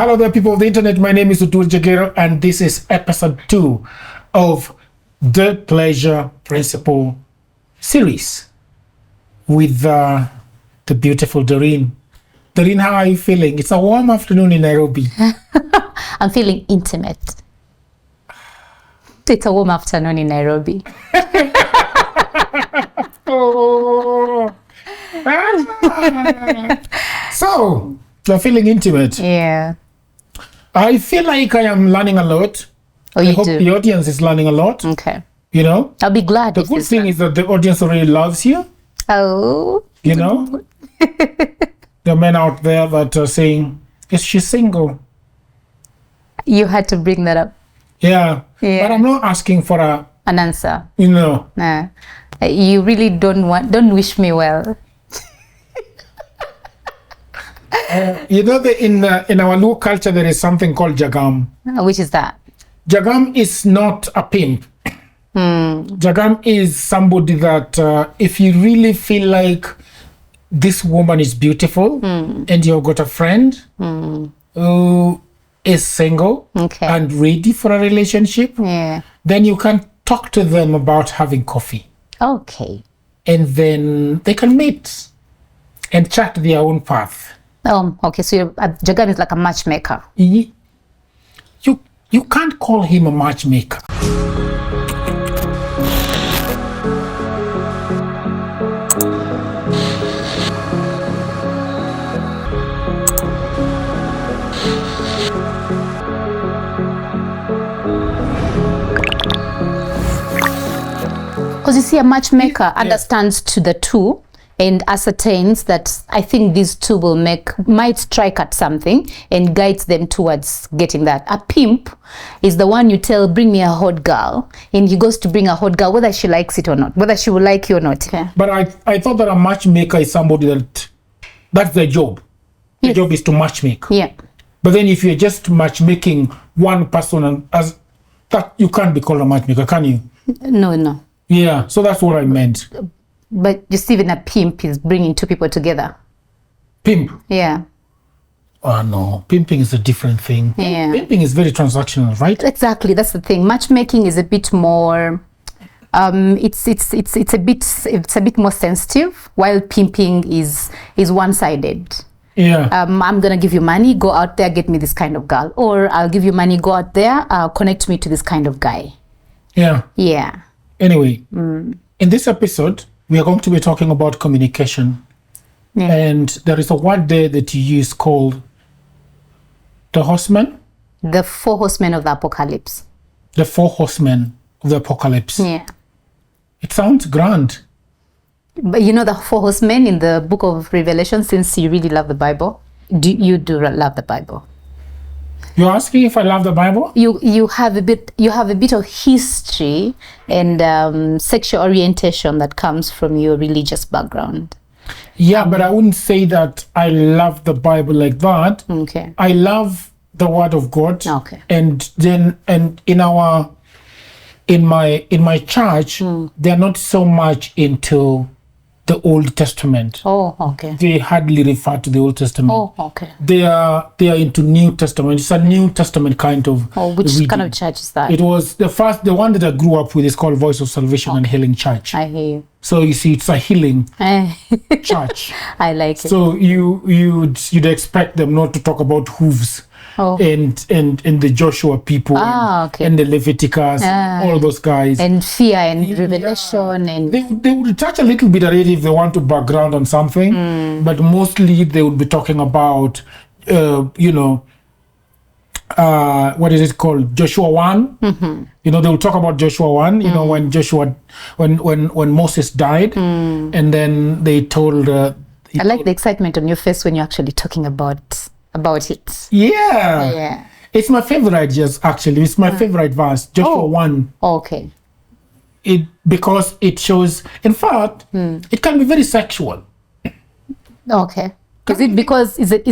Hello there, people of the internet. My name is Utur Jagero, and this is episode 2 of the Pleasure Principle series with the beautiful Dawryn. Dawryn, how are you feeling? It's a warm afternoon in Nairobi. I'm feeling intimate. It's a warm afternoon in Nairobi. Oh. So, you're feeling intimate. Yeah. I feel like I am learning a lot. Oh, I you hope do? the audience is learning a lot. Okay. You know? I'll be glad. The if good it's thing is that the audience already loves you. Oh. You know? There are men out there that are saying, is she single? You had to bring that up. Yeah. Yeah. But I'm not asking for An answer. you know. Nah. You really don't wish me well. You know, in our Luo culture, there is something called jagam. Which is that? Jagam is not a pimp. Jagam is somebody that if you really feel like this woman is beautiful and you've got a friend who is single Okay. and ready for a relationship, Yeah. then you can talk to them about having coffee. Okay. And then they can meet and chart their own path. Okay. So Jagam is like a matchmaker. You can't call him a matchmaker. Because you see, a matchmaker understands to the two and ascertains that I think these two might strike at something and guides them towards getting that. A pimp is the one you tell, bring me a hot girl, and he goes to bring a hot girl, whether she likes it or not, whether she will like you or not. Okay. But I thought that a matchmaker is somebody that's their job. Their Yes. job is to matchmake. Yeah. But then if you're just matchmaking one person and as that, you can't be called a matchmaker, can you? No. Yeah, so that's what I meant. But just even a pimp is bringing two people together. Pimp. Yeah. Oh no, pimping is a different thing. Yeah. Pimping is very transactional, right? Exactly, that's the thing. Matchmaking is a bit more it's a bit more sensitive, while pimping is one-sided. Yeah. I'm gonna give you money, go out there, get me this kind of girl, or I'll give you money, go out there, connect me to this kind of guy. Yeah. Yeah. Anyway, in this episode, we are going to be talking about communication. Yeah. And there is a word there that you use called the horsemen, The Four Horsemen of the Apocalypse. the Four Horsemen of the Apocalypse. Yeah. It sounds grand. But you know the Four Horsemen in the book of Revelation, since you really love the Bible. You do love the Bible. You're asking if I love the Bible? You have a bit of history and sexual orientation that comes from your religious background. Yeah, but I wouldn't say that I love the Bible like that. Okay. I love the Word of God. Okay. And then in my church, they're not so much into the Old Testament. Oh, okay. They hardly refer to the Old Testament. Oh, okay. They are into New Testament. It's a New Testament kind of Which reading. kind of church is that? It was the one that I grew up with is called Voice of Salvation and Healing Church. I hear you. So you see, it's a healing church. I like it. So you'd expect them not to talk about hooves and the Joshua people okay. and the Leviticus, all those guys. And fear and revelation and They would touch a little bit already if they want to background on something, but mostly they would be talking about, what is it called? Joshua 1. You know, they will talk about Joshua 1, you know, when Moses died, and then they told... I like the excitement on your face when you're actually talking about it. Yeah. It's my favorite, just actually. It's my favorite verse, Joshua 1. Okay. Because it shows, in fact, it can be very sexual. Okay. Is it because is it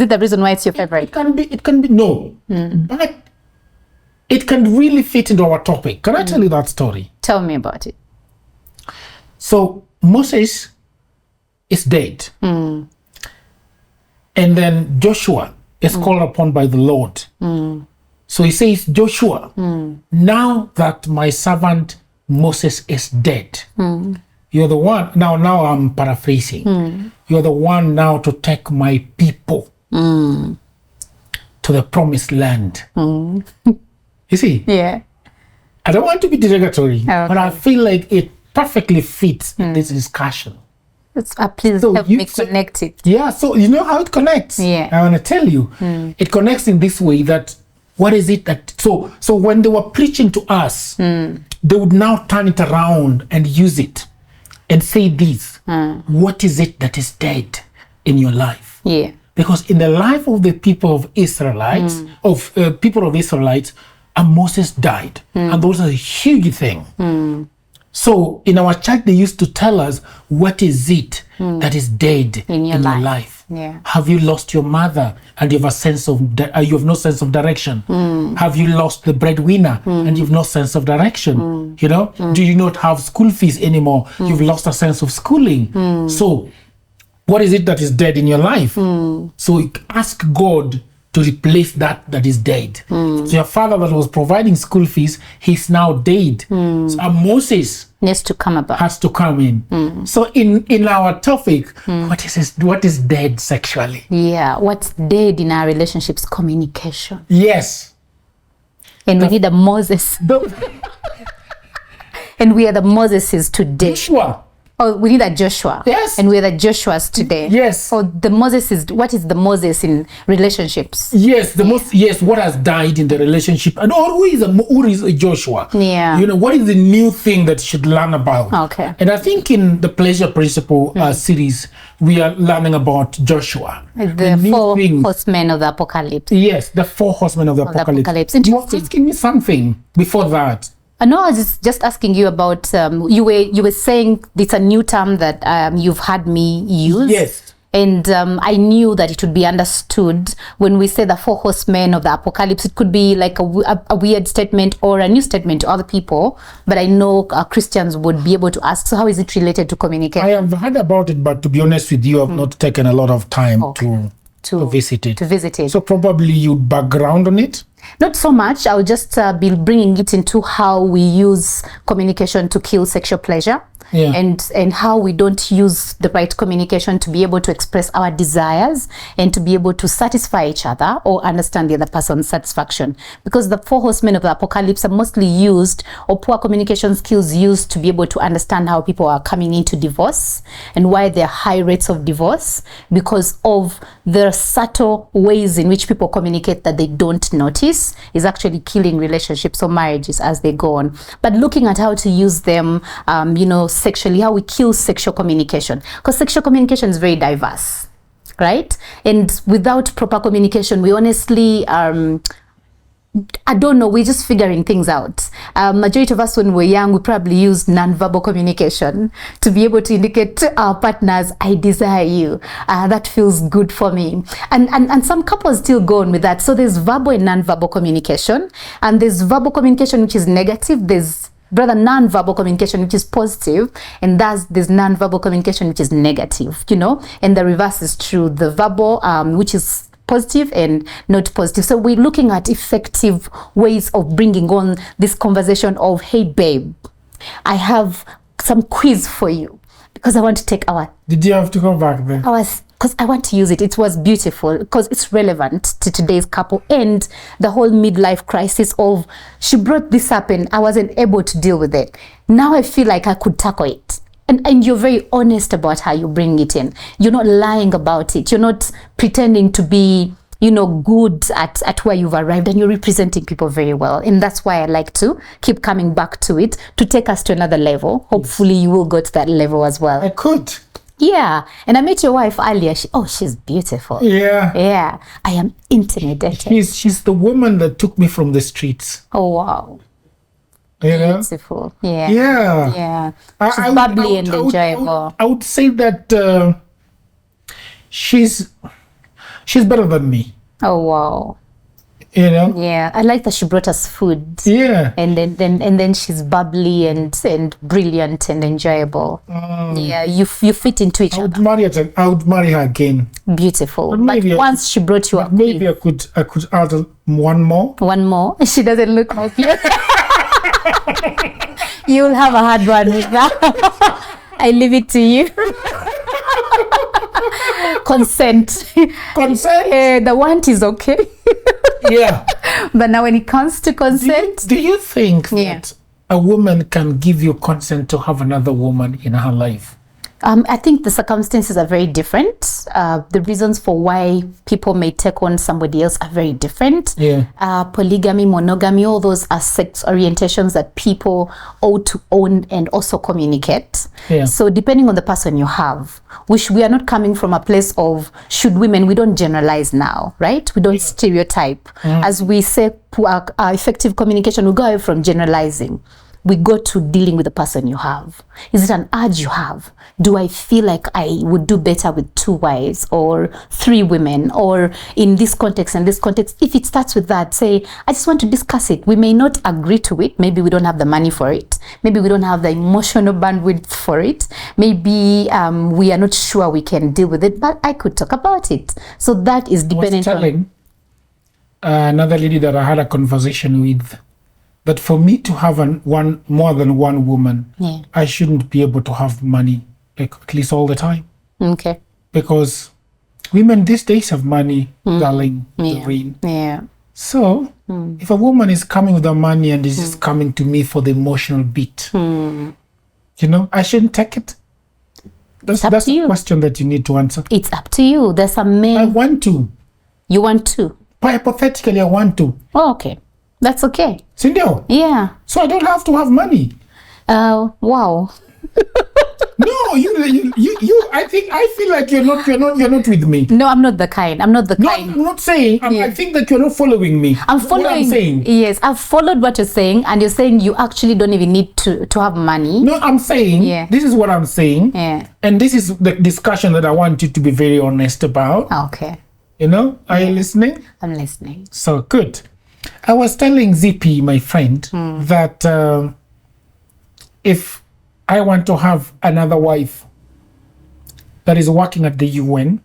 the reason why it's your favorite? It can be no. But it can really fit into our topic. Can I tell you that story? Tell me about it. So Moses is dead. And then Joshua is called upon by the Lord. So he says, Joshua, now that my servant Moses is dead, you're the one, now I'm paraphrasing, you're the one now to take my people to the promised land. You see? Yeah. I don't want to be derogatory, but I feel like it perfectly fits in this discussion. Please help me connect it. Yeah, so you know how it connects? Yeah. I want to tell you. It connects in this way that, what is it that, so when they were preaching to us, they would now turn it around and use it and say this, what is it that is dead in your life? Yeah. Because in the life of the people of Israelites, Moses died. And that was a huge thing. So in our church, they used to tell us, what is it that is dead in your life? Yeah. Have you lost your mother and you have a sense of, you have no sense of direction? Have you lost the breadwinner and you have no sense of direction? You know, do you not have school fees anymore? You've lost a sense of schooling. So what is it that is dead in your life? So ask God to replace that is dead. So your father that was providing school fees, he's now dead. So Moses needs to come about. Has to come in. So in our topic, what is dead sexually? Yeah, what's dead in our relationships? Communication. Yes. And we need a Moses. And we are the Moseses today. Joshua. Oh, we need a Joshua. Yes. And we're the Joshuas today. Yes. So the Moses is, what is the Moses in relationships? Yes, what has died in the relationship. And who is a Joshua? Yeah. You know, what is the new thing that you should learn about? Okay. And I think in the Pleasure Principle series, we are learning about Joshua. The Four Horsemen of the Apocalypse. Yes, the Four Horsemen of the Apocalypse. You were asking me something before that. No, I was just asking you about, you were saying it's a new term that you've had me use. Yes. And I knew that it would be understood when we say the Four Horsemen of the Apocalypse. It could be like a weird statement or a new statement to other people, but I know Christians would be able to ask, so how is it related to communication? I have heard about it, but to be honest with you, I've not taken a lot of time to visit it. To visit it. So probably you'd background on it? Not so much. I'll just be bringing it into how we use communication to kill sexual pleasure. Yeah. And how we don't use the right communication to be able to express our desires and to be able to satisfy each other or understand the other person's satisfaction. Because the Four Horsemen of the Apocalypse are mostly used, or poor communication skills used, to be able to understand how people are coming into divorce and why there are high rates of divorce, because of the subtle ways in which people communicate that they don't notice is actually killing relationships or marriages as they go on. But looking at how to use them, sexually, how we kill sexual communication, because sexual communication is very diverse, right? And without proper communication, we honestly I don't know, we're just figuring things out. Majority of us, when we're young, we probably used nonverbal communication to be able to indicate to our partners, I desire you, that feels good for me. And some couples still go on with that. So there's verbal and nonverbal communication, and there's verbal communication which is negative, there's non-verbal communication which is positive, and there's non-verbal communication which is negative, and the reverse is true, the verbal which is positive and not positive. So we're looking at effective ways of bringing on this conversation of, hey babe, I have some quiz for you, because I want to take Did you have to go back there? Because I want to use it. It was beautiful because it's relevant to today's couple and the whole midlife crisis of, she brought this up and I wasn't able to deal with it. Now I feel like I could tackle it. And you're very honest about how you bring it in. You're not lying about it. You're not pretending to be, good at where you've arrived, and you're representing people very well. And that's why I like to keep coming back to it, to take us to another level. Hopefully you will go to that level as well. I could. Yeah. And I met your wife earlier. She's beautiful. Yeah. Yeah. I am intimidated. She's the woman that took me from the streets. Oh, wow. Beautiful. Yeah. Yeah. Yeah. She's bubbly and enjoyable. I would say that she's better than me. Oh, wow. You know? Yeah, I like that she brought us food. Yeah. And then she's bubbly and brilliant and enjoyable. Yeah, you fit into each I would other. I would marry her again. Beautiful. But maybe once she brought you up, Maybe I could add one more. one more. She doesn't look like you. You'll have a hard one with that. I leave it to you. Consent. Consent. The want is okay. Yeah. But now when it comes to consent, Do you think Yeah. that a woman can give you consent to have another woman in her life? I think the circumstances are very different. The reasons for why people may take on somebody else are very different. Yeah. Polygamy, monogamy, all those are sex orientations that people ought to own and also communicate. Yeah. So depending on the person you have, which we are not coming from a place of should women, we don't generalize now, right? We don't stereotype. As we say, our effective communication, we go away from generalizing. We go to dealing with the person you have. Is it an urge you have? Do I feel like I would do better with 2 wives or 3 women, or in this context and this context? If it starts with that, say, I just want to discuss it. We may not agree to it. Maybe we don't have the money for it. Maybe we don't have the emotional bandwidth for it. Maybe we are not sure we can deal with it, but I could talk about it. So that is I was dependent on... telling another lady that I had a conversation with that for me to have more than one woman, Yeah. I shouldn't be able to have money, like at least all the time, Okay. because women these days have money, darling, Dawryn. Yeah. So if a woman is coming with the money and is just coming to me for the emotional beat, you know, I shouldn't take it. That's up to a you. question that you need to answer. It's up to you. There's some I men... want to. You want to? Hypothetically, I want to. Oh, okay. That's okay. Sindio? Yeah. So I don't have to have money. Wow. No, you. I feel like you're not with me. No, I'm not the kind. I'm not the No, kind. I'm not saying. I think that you're not following me. I'm following. What I'm saying. Yes, I've followed what you're saying, and you're saying you actually don't even need to have money. No, I'm saying. Yeah. This is what I'm saying. Yeah. And this is the discussion that I want you to be very honest about. Okay. You know, are you listening? I'm listening. So good. I was telling ZP, my friend, that if I want to have another wife that is working at the UN,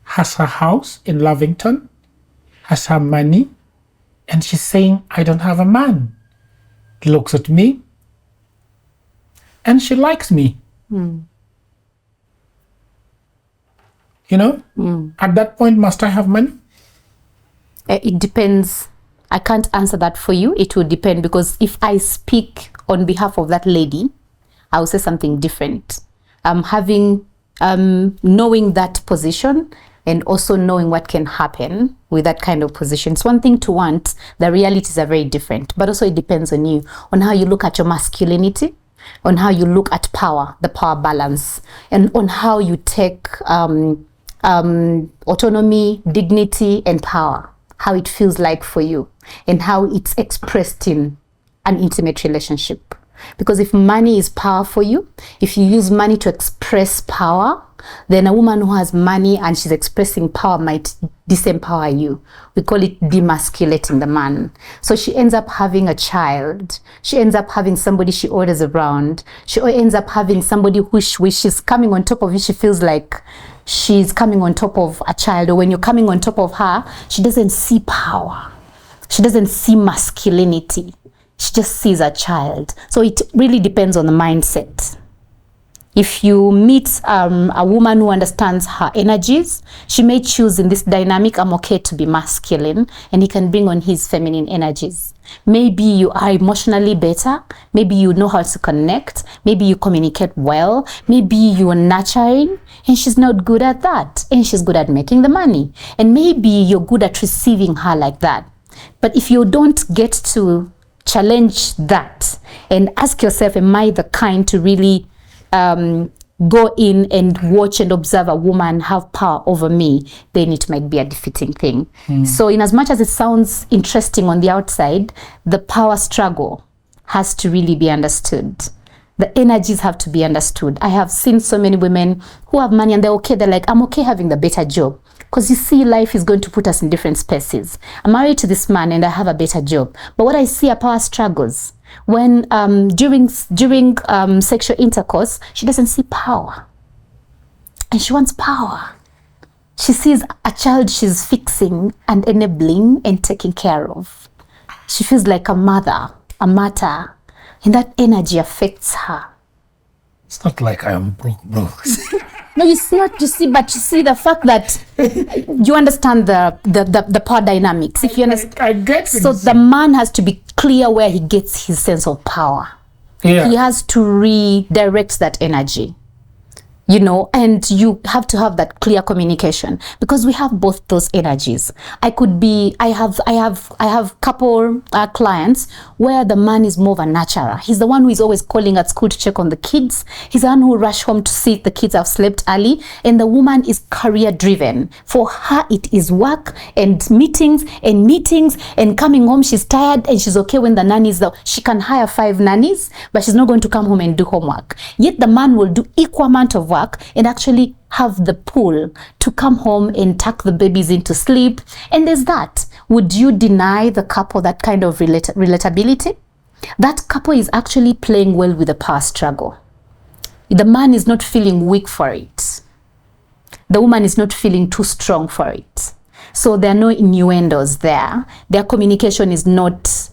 has her house in Lavington, has her money, and she's saying, I don't have a man, looks at me, and she likes me. You know, at that point, must I have money? It depends. I can't answer that for you. It will depend, because if I speak on behalf of that lady, I will say something different. Having knowing that position and also knowing what can happen with that kind of position. It's one thing to want. The realities are very different, but also it depends on you, on how you look at your masculinity, on how you look at power, the power balance, and on how you take autonomy, dignity, and power, how it feels like for you, and how it's expressed in an intimate relationship. Because if money is power for you, if you use money to express power, then a woman who has money and she's expressing power might disempower you. We call it demasculating the man. So she ends up having a child. She ends up having somebody she orders around. She ends up having somebody who she's coming on top of you. She feels like she's coming on top of a child. Or when you're coming on top of her, she doesn't see power. She doesn't see masculinity. She just sees a child. So it really depends on the mindset. If you meet a woman who understands her energies, she may choose in this dynamic, I'm okay to be masculine, and he can bring on his feminine energies. Maybe you are emotionally better. Maybe you know how to connect. Maybe you communicate well. Maybe you are nurturing, and she's not good at that. And she's good at making the money. And maybe you're good at receiving her like that. But if you don't get to challenge that and ask yourself, am I the kind to really go in and watch and observe a woman have power over me, then it might be a defeating thing. So in as much as it sounds interesting on the outside, the power struggle has to really be understood. The energies have to be understood. I have seen so many women who have money and they're okay. They're like, I'm okay having the better job. Because you see, life is going to put us in different spaces. I'm married to this man and I have a better job. But what I see are power struggles. When during sexual intercourse, she doesn't see power. And she wants power. She sees a child she's fixing and enabling and taking care of. She feels like a mother, a martyr, and that energy affects her. It's not like I am broke. No, it's not. You see, but you see the fact that you understand the power dynamics. If you understand, I get it. So the man has to be clear where he gets his sense of power. Yeah. He has to redirect that energy. You know, and you have to have that clear communication, because we have both those energies. I have couple clients where the man is more of a nurturer. He's the one who is always calling at school to check on the kids. He's the one who rush home to see if the kids have slept early. And the woman is career driven. For her, it is work and meetings and coming home. She's tired and she's okay when the nannies, she can hire 5 nannies, but she's not going to come home and do homework. Yet the man will do equal amount of work and actually have the pull to come home and tuck the babies into sleep. And there's that. Would you deny the couple that kind of relatability? That couple is actually playing well with the power struggle. The man is not feeling weak for it. The woman is not feeling too strong for it. So there are no innuendos there. Their communication is not,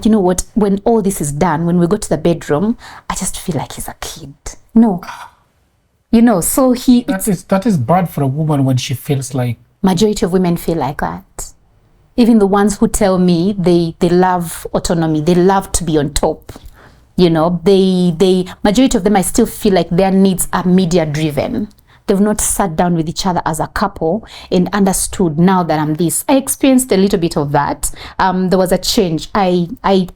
you know what, when all this is done, when we go to the bedroom, I just feel like he's a kid. No. You know, so that is bad for a woman when she feels like. Majority of women feel like that. Even the ones who tell me they love autonomy, they love to be on top. You know, majority of them, I still feel like their needs are media driven. They've not sat down with each other as a couple and understood, now that I'm this. I experienced a little bit of that. There was a change. I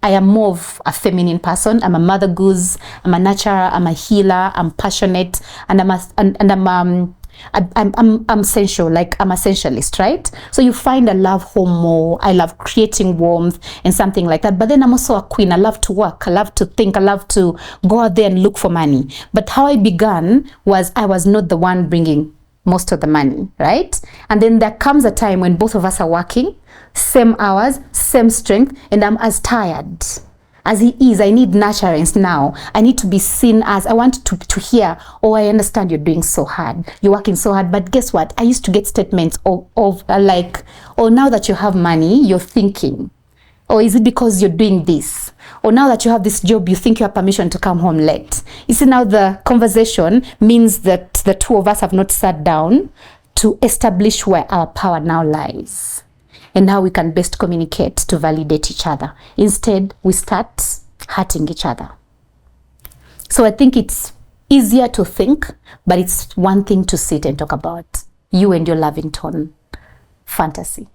am more of a feminine person. I'm a mother goose. I'm a nurturer. I'm a healer. I'm passionate, and I'm sensual. Like, I'm a sensualist, right? So you find I love home more. I love creating warmth and something like that. But then I'm also a queen. I love to work. I love to think. I love to go out there and look for money. But how I began was I was not the one bringing most of the money, right? And then there comes a time when both of us are working, same hours, same strength, and I'm as tired as he is. I need nurturance now. I need to be seen as, I want to hear, oh, I understand you're doing so hard. You're working so hard. But guess what? I used to get statements of like, oh, now that you have money, you're thinking. Or is it because you're doing this? Or now that you have this job, you think you have permission to come home late. You see, now the conversation means that the two of us have not sat down to establish where our power now lies and how we can best communicate to validate each other. Instead, we start hurting each other. So I think it's easier to think, but it's one thing to sit and talk about. You and your Lavington fantasy.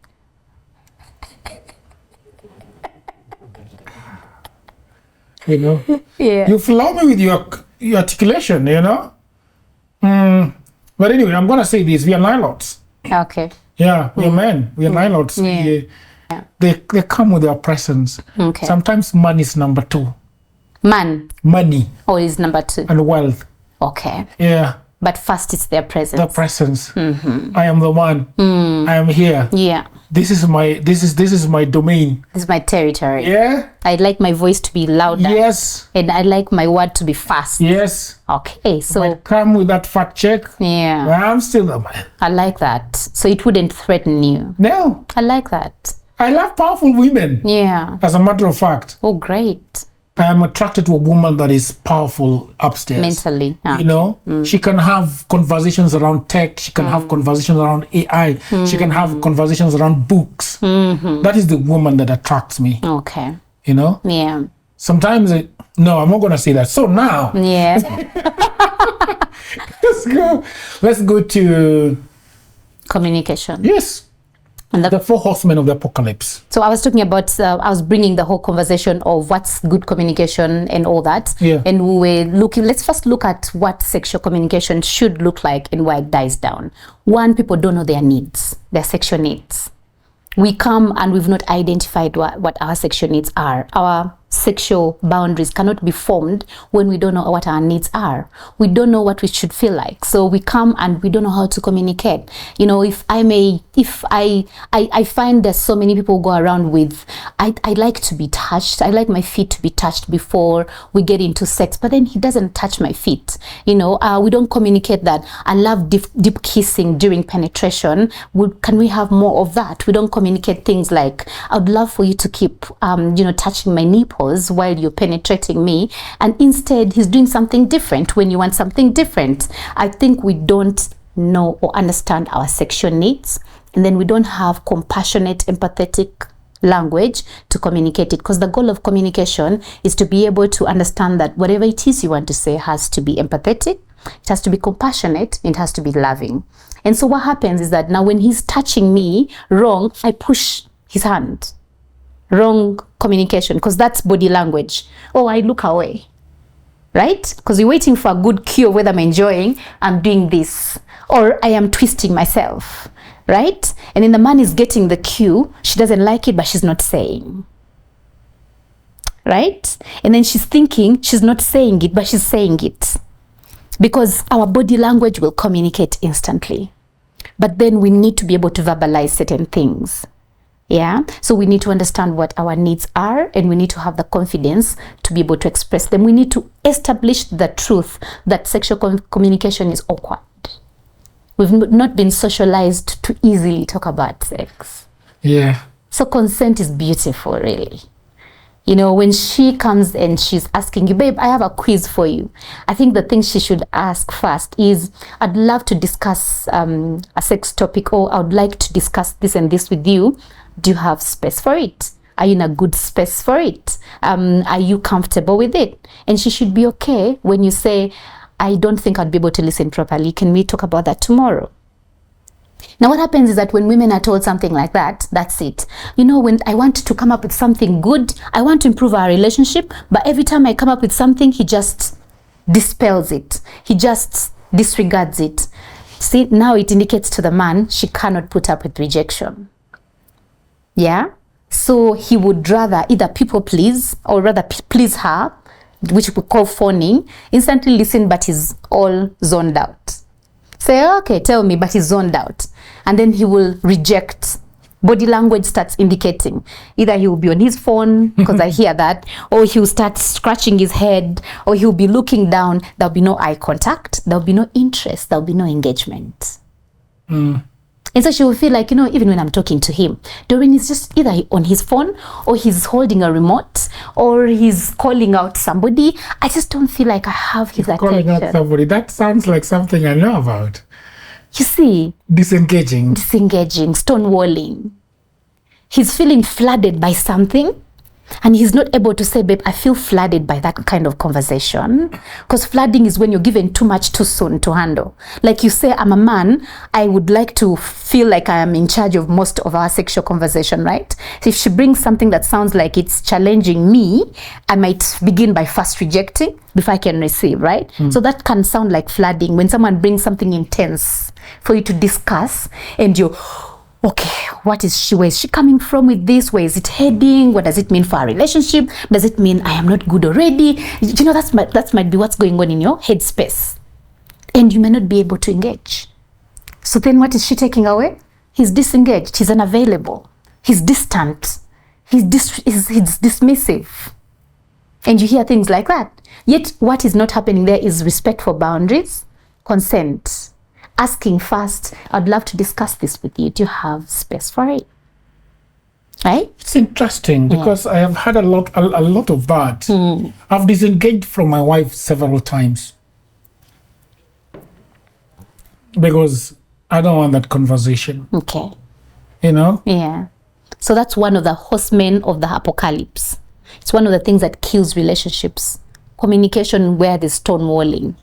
You know? Yeah. You flow me with your articulation, you know? But anyway, I'm going to say this. We are nilots. Okay. Yeah, we're men. We are nilots. Yeah. They come with their presence. Okay. Sometimes money is number 2. Man. Money. Oh, is number 2. And wealth. Okay. Yeah. But first, it's their presence. The presence. I am the one. I am here. Yeah. This is my domain. This is my territory. Yeah. I'd like my voice to be louder. Yes. And I'd like my word to be fast. Yes. Okay. So I come with that fact check. yeah. I'm still the man. I like that. So it wouldn't threaten you. No. I like that. I love powerful women. Yeah. As a matter of fact. Oh, great. I am attracted to a woman that is powerful upstairs. Mentally. You know, she can have conversations around tech. She can have conversations around AI. She can have conversations around books. That is the woman that attracts me. Okay. You know? Yeah. Sometimes, no, I'm not going to say that. So now, Yeah. let's go to, Communication. yes, And the Four Horsemen of the Apocalypse. So I was talking about, I was bringing the whole conversation of what's good communication and all that. Yeah. And we were looking, let's first look at what sexual communication should look like and why it dies down. One, people don't know their needs, their sexual needs. We come and we've not identified what our sexual needs are. Our sexual boundaries cannot be formed when we don't know what our needs are. We don't know what we should feel like. So we come and we don't know how to communicate. You know, if I find there's so many people go around with, I like to be touched. I like my feet to be touched before we get into sex, but then he doesn't touch my feet. You know, we don't communicate that. I love deep kissing during penetration. Can we have more of that? We don't communicate things like, I'd love for you to keep, touching my nipples while you're penetrating me. And instead, he's doing something different when you want something different. I think we don't know or understand our sexual needs. And then we don't have compassionate, empathetic language to communicate it, because the goal of communication is to be able to understand that whatever it is you want to say has to be empathetic, it has to be compassionate, it has to be loving. And so what happens is that now when he's touching me wrong, I push his hand. Wrong communication, because that's body language. Oh, I look away, right? Because you're waiting for a good cue of whether I'm enjoying, I'm doing this, or I am twisting myself, right? And then the man is getting the cue, she doesn't like it, but she's not saying, right? And then she's thinking she's not saying it, but she's saying it, because our body language will communicate instantly. But then we need to be able to verbalize certain things. Yeah, so we need to understand what our needs are, and we need to have the confidence to be able to express them. We need to establish the truth that sexual communication is awkward. We've not been socialized to easily talk about sex. Yeah. So consent is beautiful, really. You know, when she comes and she's asking you, babe, I have a quiz for you. I think the thing she should ask first is, I'd love to discuss a sex topic, or I would like to discuss this and this with you. Do you have space for it? Are you in a good space for it? Are you comfortable with it? And she should be okay when you say, I don't think I'd be able to listen properly. Can we talk about that tomorrow? Now, what happens is that when women are told something like that, that's it. You know, when I want to come up with something good, I want to improve our relationship, but every time I come up with something, he just dispels it. He just disregards it. See, now it indicates to the man she cannot put up with rejection. Yeah? So he would rather either people please, or rather please her, which we call phoning, instantly listen, but he's all zoned out. Say, okay, tell me, but he's zoned out. And then he will reject. Body language starts indicating. Either he will be on his phone, because I hear that, or he will start scratching his head, or he'll be looking down. There'll be no eye contact. There'll be no interest. There'll be no engagement. And so she will feel like, you know, even when I'm talking to him, Dawryn is just either on his phone, or he's holding a remote, or he's calling out somebody. I just don't feel like I have his attention. Calling out somebody, that sounds like something I know about. You see? Disengaging, stonewalling. He's feeling flooded by something, and he's not able to say, babe, I feel flooded by that kind of conversation. Because flooding is when you're given too much too soon to handle. Like you say, I'm a man, I would like to feel like I am in charge of most of our sexual conversation, right? So if she brings something that sounds like it's challenging me, I might begin by first rejecting before I can receive, right? So that can sound like flooding when someone brings something intense for you to discuss, and you're, okay, what is she? Where is she coming from with this? Where is it heading? What does it mean for our relationship? Does it mean I am not good already? You know, that might be what's going on in your headspace, and you may not be able to engage. So then, what is she taking away? He's disengaged. He's unavailable. He's distant. He's dismissive, and you hear things like that. Yet, what is not happening there is respect for boundaries, consent. Asking first, I'd love to discuss this with you. Do you have space for it? Right? It's interesting because I have had a lot of that. I've disengaged from my wife several times because I don't want that conversation. Okay. You know? Yeah. So that's one of the horsemen of the apocalypse. It's one of the things that kills relationships. Communication where there's stonewalling.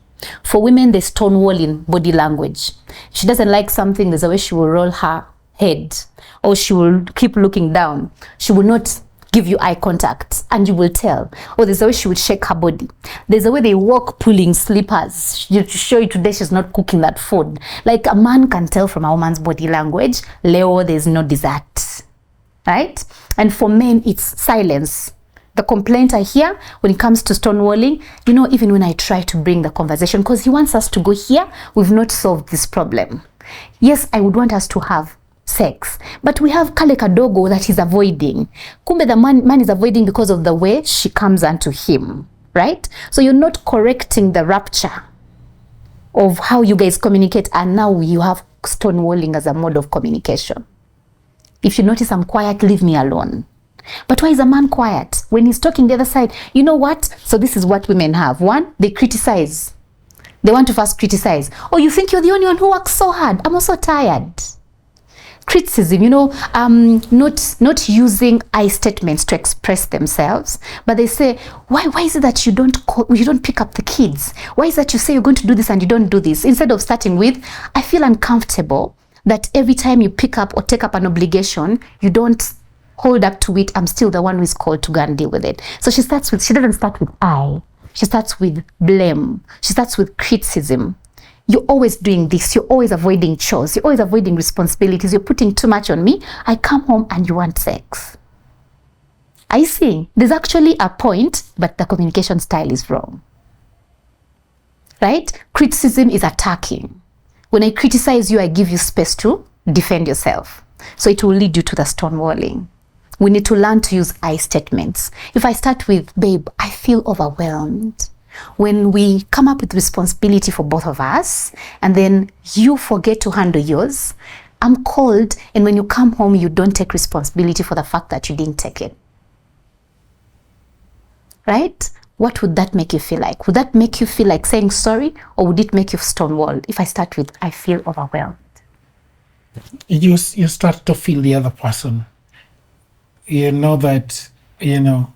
For women, there's stonewalling body language. If she doesn't like something, there's a way she will roll her head, or she will keep looking down. She will not give you eye contact, and you will tell. Or there's a way she will shake her body. There's a way they walk pulling slippers to show you today she's not cooking that food. Like a man can tell from a woman's body language, Leo, there's no dessert, right? And for men, it's silence. the complaint I hear when it comes to stonewalling, you know, even when I try to bring the conversation, because he wants us to go here, we've not solved this problem. Yes, I would want us to have sex, but we have kale kadogo that he's avoiding. Kumbe the man is avoiding because of the way she comes unto him, right? So you're not correcting the rupture of how you guys communicate, and now you have stonewalling as a mode of communication. If you notice I'm quiet, leave me alone. But why is a man quiet when he's talking the other side? You know what? So this is what women have. One, they criticize. They want to first criticize. Oh, you think you're the only one who works so hard? I'm also tired. Criticism, you know, not using I statements to express themselves, but they say, why is it that you don't pick up the kids? Why is it that you say you're going to do this and you don't do this? Instead of starting with, I feel uncomfortable that every time you pick up or take up an obligation, you don't hold up to it. I'm still the one who is called to go and deal with it. So she doesn't start with I. She starts with blame. She starts with criticism. You're always doing this. You're always avoiding chores. You're always avoiding responsibilities. You're putting too much on me. I come home and you want sex. I see. There's actually a point, but the communication style is wrong. Right? Criticism is attacking. When I criticize you, I give you space to defend yourself. So it will lead you to the stonewalling. We need to learn to use I statements. If I start with, babe, I feel overwhelmed. When we come up with responsibility for both of us, and then you forget to handle yours, I'm cold, and when you come home, you don't take responsibility for the fact that you didn't take it. Right? What would that make you feel like? Would that make you feel like saying sorry, or would it make you stonewall? If I start with, I feel overwhelmed. You start to feel the other person. You know that, you know,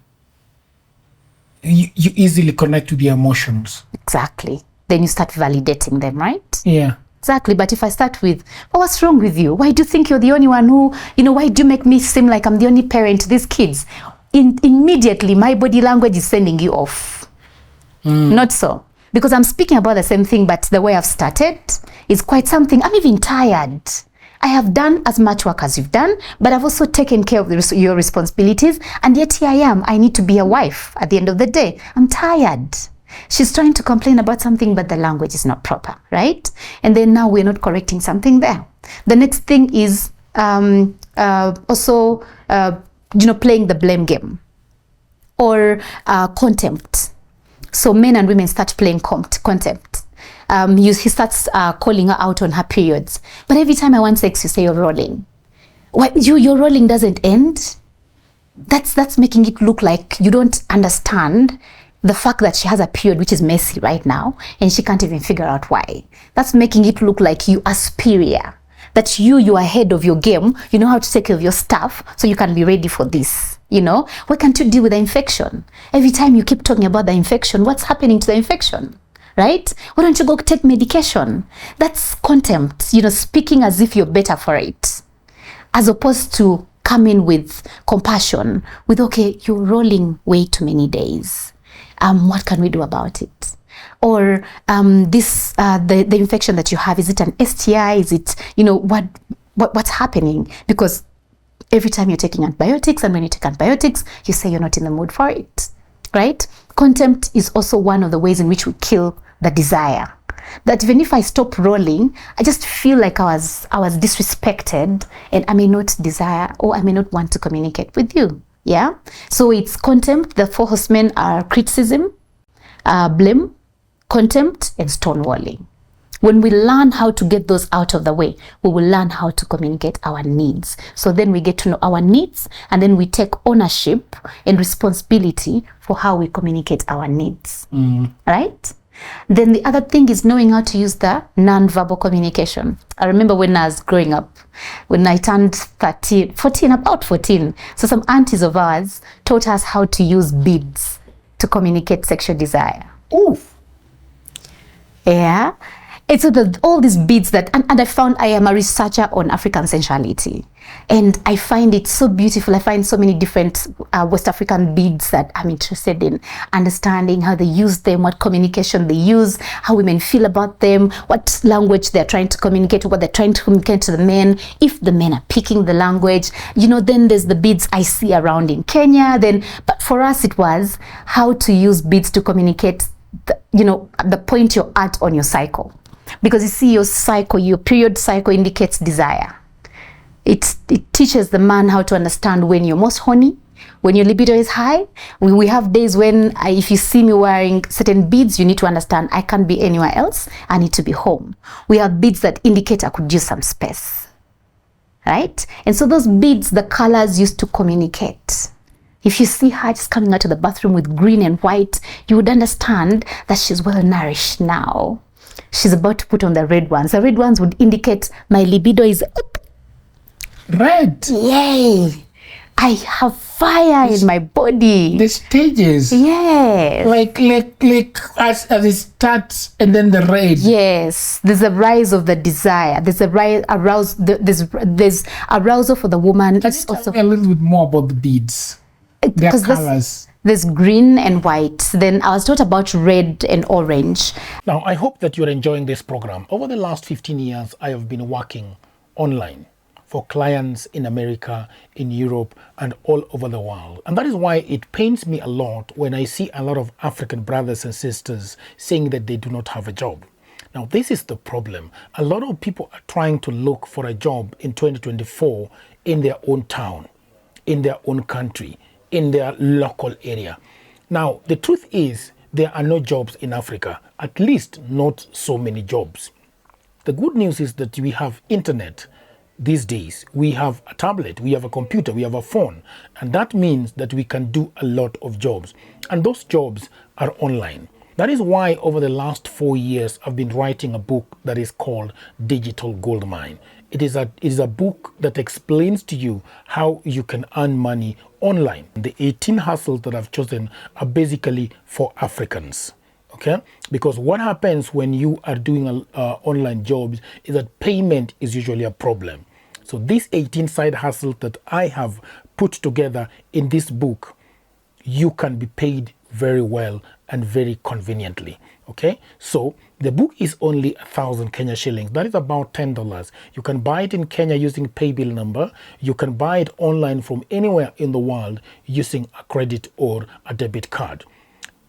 you easily connect with the emotions. Exactly. Then you start validating them, right? Yeah. Exactly. But if I start with, oh, what's wrong with you? Why do you think you're the only one who, you know, why do you make me seem like I'm the only parent to these kids? Immediately, my body language is sending you off. Not so. Because I'm speaking about the same thing, but the way I've started is quite something. I'm even tired. I have done as much work as you've done, but I've also taken care of your responsibilities, and yet here I am. I need to be a wife at the end of the day. I'm tired. She's trying to complain about something, but the language is not proper, right? And then now we're not correcting something there. The next thing is also playing the blame game or contempt. So men and women start playing contempt. He starts calling her out on her periods. But every time I want sex, you say you're rolling. Why, your rolling doesn't end? That's making it look like you don't understand the fact that she has a period which is messy right now, and she can't even figure out why. That's making it look like you are superior. That you are ahead of your game. You know how to take care of your stuff, so you can be ready for this. You know, why can't you deal with the infection? Every time you keep talking about the infection, what's happening to the infection? Right? Why don't you go take medication? That's contempt, you know, speaking as if you're better for it. As opposed to coming with compassion, with, okay, you're rolling way too many days. What can we do about it? Or the infection that you have, is it an STI? Is it, you know, what's happening? Because every time you're taking antibiotics, and when you take antibiotics, you say you're not in the mood for it, right? Contempt is also one of the ways in which we kill the desire. That even if I stop rolling, I just feel like I was disrespected, and I may not desire, or I may not want to communicate with you. Yeah. So it's contempt. The Four Horsemen are criticism, blame, contempt, and stonewalling. When we learn how to get those out of the way, we will learn how to communicate our needs. So then we get to know our needs, and then we take ownership and responsibility for how we communicate our needs. Right? Then the other thing is knowing how to use the nonverbal communication. I remember when I was growing up, when I turned 14, so some aunties of ours taught us how to use beads to communicate sexual desire. Oof. Yeah. It's all these beads that, and I found I am a researcher on African sensuality, and I find it so beautiful. I find so many different West African beads that I'm interested in understanding how they use them, what communication they use, how women feel about them, what language they're trying to communicate, what they're trying to communicate to the men, if the men are picking the language, then there's the beads I see around in Kenya. But for us it was how to use beads to communicate the point you're at on your cycle. Because you see, your cycle, your period cycle indicates desire. It teaches the man how to understand when you're most horny, when your libido is high. We have days when if you see me wearing certain beads, you need to understand I can't be anywhere else. I need to be home. We have beads that indicate I could use some space, right? And so those beads, the colors used to communicate. If you see her just coming out of the bathroom with green and white, you would understand that she's well nourished now. She's about to put on the red ones. The red ones would indicate my libido is up. Red. Yay! I have fire in my body. The stages. Yes. Like as it starts, and then the red. Yes. There's a rise of the desire. There's a there's arousal for the woman. Let's talk a little bit more about the beads. Their colors. There's green and white. Then I was taught about red and orange. Now, I hope that you're enjoying this program. Over the last 15 years, I have been working online for clients in America, in Europe, and all over the world. And that is why it pains me a lot when I see a lot of African brothers and sisters saying that they do not have a job. Now, this is the problem. A lot of people are trying to look for a job in 2024 in their own town, in their own country, in their local area. Now, the truth is there are no jobs in Africa, at least not so many jobs. The good news is that we have internet these days. We have a tablet, we have a computer, we have a phone, and that means that we can do a lot of jobs, and those jobs are online. That is why over the last 4 years I've been writing a book that is called Digital Goldmine. It is a book that explains to you how you can earn money online. The 18 hustles that I've chosen are basically for Africans, okay? Because what happens when you are doing online jobs is that payment is usually a problem. So these 18 side hustles that I have put together in this book, you can be paid very well and very conveniently. Okay, so the book is only 1,000 Kenya shillings. That is about $10. You can buy it in Kenya using paybill number. You can buy it online from anywhere in the world using a credit or a debit card.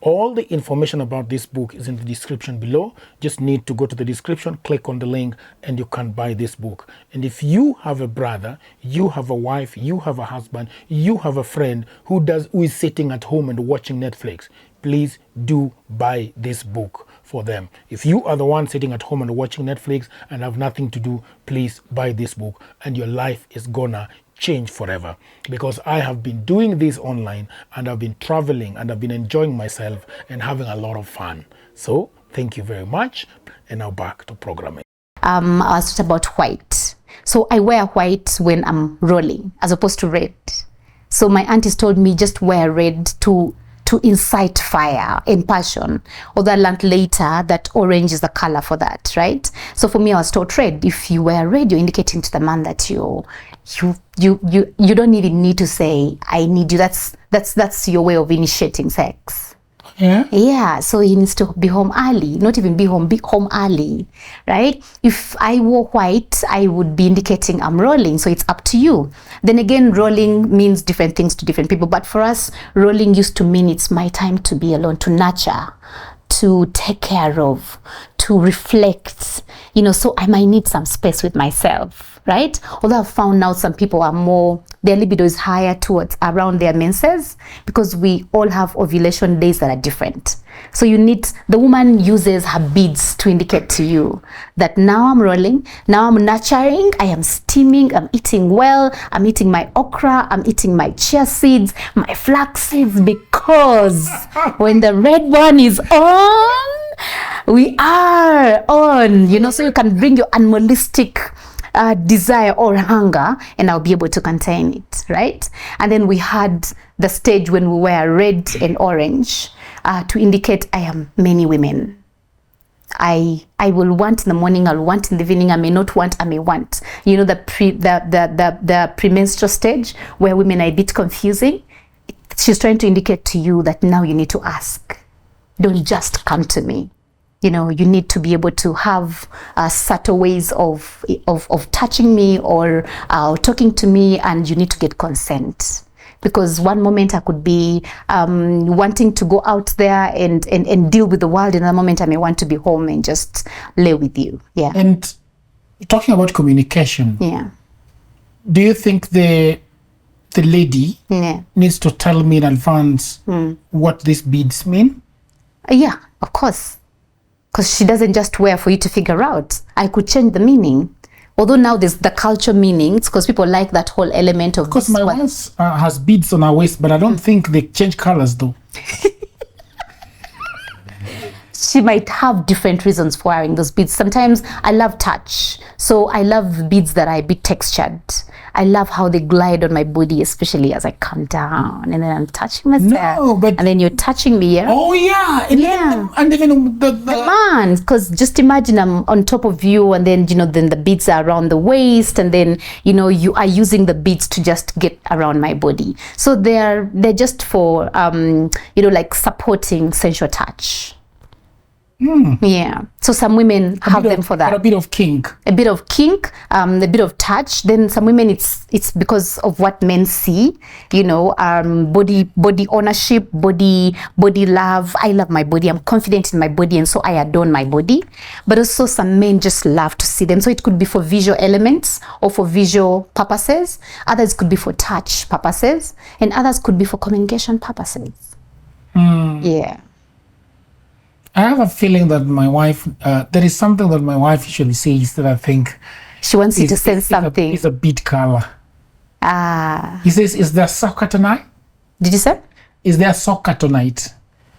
All the information about this book is in the description below. Just need to go to the description, click on the link, and you can buy this book. And if you have a brother, you have a wife, you have a husband, you have a friend who is sitting at home and watching Netflix, please do buy this book for them. If you are the one sitting at home and watching Netflix and have nothing to do, please buy this book and your life is gonna change forever. Because I have been doing this online and I've been traveling and I've been enjoying myself and having a lot of fun. So thank you very much. And now back to programming. I was taught about white. So I wear white when I'm rolling as opposed to red. So my aunties told me just wear red to incite fire and passion. Although I learned later that orange is the color for that, right? So for me, I was taught red. If you wear red, you're indicating to the man that you don't even need to say I need you. That's your way of initiating sex. Yeah, so he needs to be home early, not even be home early, right? If I wore white, I would be indicating I'm rolling, so it's up to you. Then again, rolling means different things to different people, but for us, rolling used to mean it's my time to be alone, to nurture, to take care of, to reflect, so I might need some space with myself, right? Although I've found out some people are more, their libido is higher towards around their menses because we all have ovulation days that are different. So the woman uses her beads to indicate to you that now I'm rolling, now I'm nurturing, I am steaming, I'm eating well, I'm eating my okra, I'm eating my chia seeds, my flax seeds, because when the red one is on, we are on, so you can bring your animalistic desire or hunger and I'll be able to contain it, right? And then we had the stage when we wear red and orange to indicate I am many women. I will want in the morning, I'll want in the evening, I may not want, I may want. You know, the premenstrual stage where women are a bit confusing. She's trying to indicate to you that now you need to ask. Don't just come to me. You know, you need to be able to have subtle ways of touching me or talking to me, and you need to get consent. Because one moment I could be wanting to go out there and deal with the world, and another moment I may want to be home and just lay with you. Yeah. And talking about communication, do you think the lady needs to tell me in advance what these beads mean? Yeah, of course. Because she doesn't just wear for you to figure out. I could change the meaning. Although now there's the culture meanings, because people like that whole element of. Because my wife has beads on her waist, but I don't think they change colors though. She might have different reasons for wearing those beads. Sometimes I love touch. So I love beads that are a bit textured. I love how they glide on my body, especially as I come down and then I'm touching myself. No, but and then you're touching me, yeah? Oh yeah. And even the man, because just imagine I'm on top of you, and then, you know, then the beads are around the waist, and then, you know, you are using the beads to just get around my body. So they're just for you know, like supporting sensual touch. Yeah. So some women have them for that. A bit of kink. A bit of kink, a bit of touch. Then some women, it's because of what men see, you know, body ownership, body love. I love my body. I'm confident in my body, and so I adorn my body. But also some men just love to see them. So it could be for visual elements or for visual purposes. Others could be for touch purposes, and others could be for communication purposes. Yeah. I have a feeling that my wife, there is something that my wife usually says that I think she wants you to sense something. It's a bead color. He says, is there soccer tonight? Did you say? Is there soccer tonight?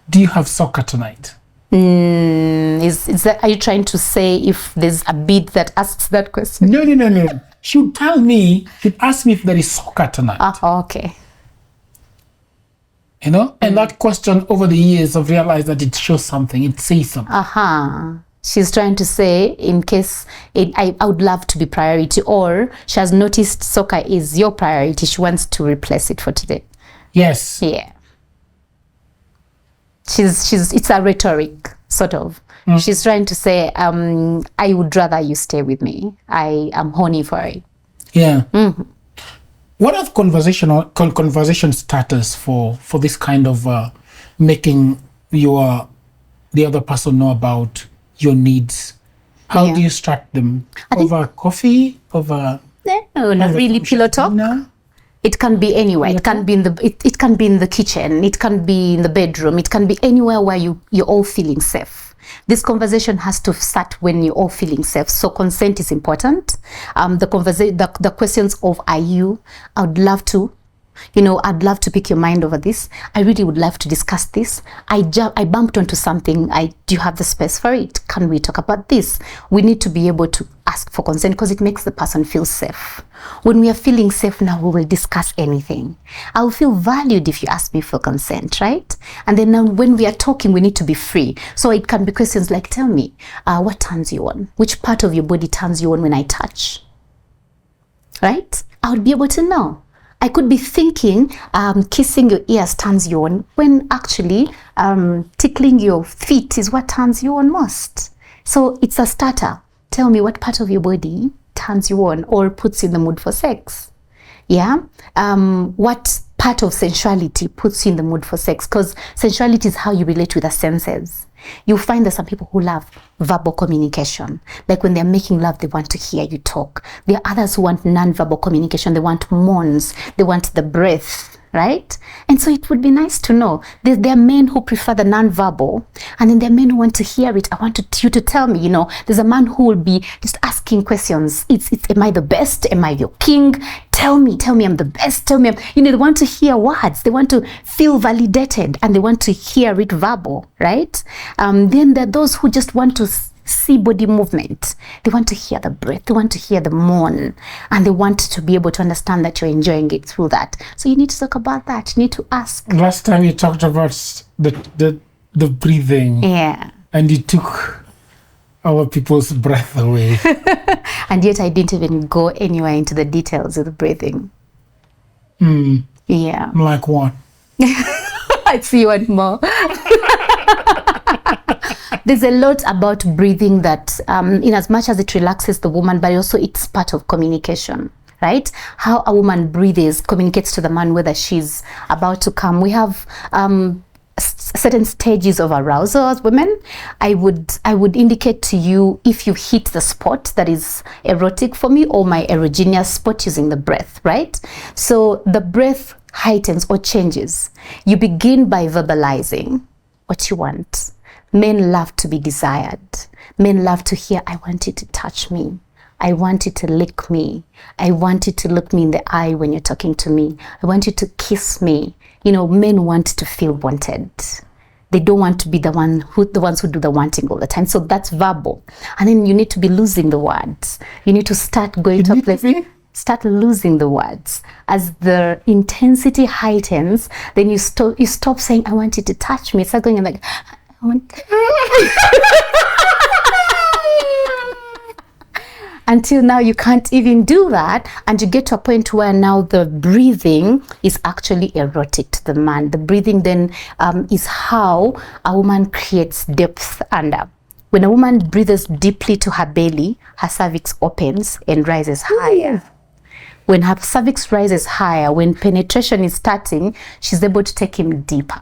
Do you have soccer tonight? Is that, are you trying to say if there's a bead that asks that question? No. She'd ask me if there is soccer tonight. Okay. You know, and that question over the years I've realized that it shows something, it says something. She's trying to say, in case I would love to be priority, or she has noticed soccer is your priority, she wants to replace it for today. Yes. Yeah. It's a rhetoric, sort of. She's trying to say, I would rather you stay with me. I am horny for it. Yeah. What are conversation starters for this kind of making the other person know about your needs? How do you start them? Over coffee? Over no, not really pillow talk. No? It can be anywhere. It can be in it can be in the kitchen. It can be in the bedroom. It can be anywhere where you're all feeling safe. This conversation has to start when you're all feeling safe. So consent is important. The questions of I would love to, you know, I'd love to pick your mind over this. I really would love to discuss this. I bumped onto something. Do you have the space for it? Can we talk about this? We need to be able to ask for consent because it makes the person feel safe. When we are feeling safe now, we will discuss anything. I will feel valued if you ask me for consent, right? And then now when we are talking, we need to be free. So it can be questions like, tell me, what turns you on? Which part of your body turns you on when I touch? Right? I would be able to know. I could be thinking kissing your ears turns you on, when actually tickling your feet is what turns you on most. So it's a starter. Tell me what part of your body turns you on or puts you in the mood for sex. Yeah? What part of sensuality puts you in the mood for sex? Because sensuality is how you relate with the senses. You'll find that some people who love verbal communication, like when they're making love, they want to hear you talk. There are others who want non-verbal communication. They want moans. They want the breath, right? And so it would be nice to know. There are men who prefer the non-verbal, and then there are men who want to hear it. I want you to tell me, you know, there's a man who will be just asking questions. It's am I the best? Am I your king? Tell me I'm the best. Tell me, you know, they want to hear words. They want to feel validated, and they want to hear it verbal, right? Then there are those who just want to see body movement. They want to hear the breath. They want to hear the moan, and they want to be able to understand that you're enjoying it through that. So you need to talk about that. You need to ask. Last time you talked about the breathing. Yeah. And you took our people's breath away. And yet I didn't even go anywhere into the details of the breathing. Yeah. Like what? I see one more. There's a lot about breathing that, in as much as it relaxes the woman, but also it's part of communication, right? How a woman breathes communicates to the man whether she's about to come. We have certain stages of arousal as women. I would indicate to you if you hit the spot that is erotic for me, or my erogenous spot, using the breath, right? So the breath heightens or changes. You begin by verbalizing what you want. Men love to be desired. Men love to hear, I want you to touch me. I want you to lick me. I want you to look me in the eye when you're talking to me. I want you to kiss me. You know, men want to feel wanted. They don't want to be the ones who do the wanting all the time. So that's verbal. And then you need to be losing the words. You need to start going to a place. Start losing the words. As the intensity heightens, then you stop saying, I want you to touch me. Start going like, I want until now you can't even do that, and you get to a point where now the breathing is actually erotic to the man. The breathing then is how a woman creates depth under. When a woman breathes deeply to her belly, her cervix opens and rises higher. When her cervix rises higher, when penetration is starting, she's able to take him deeper.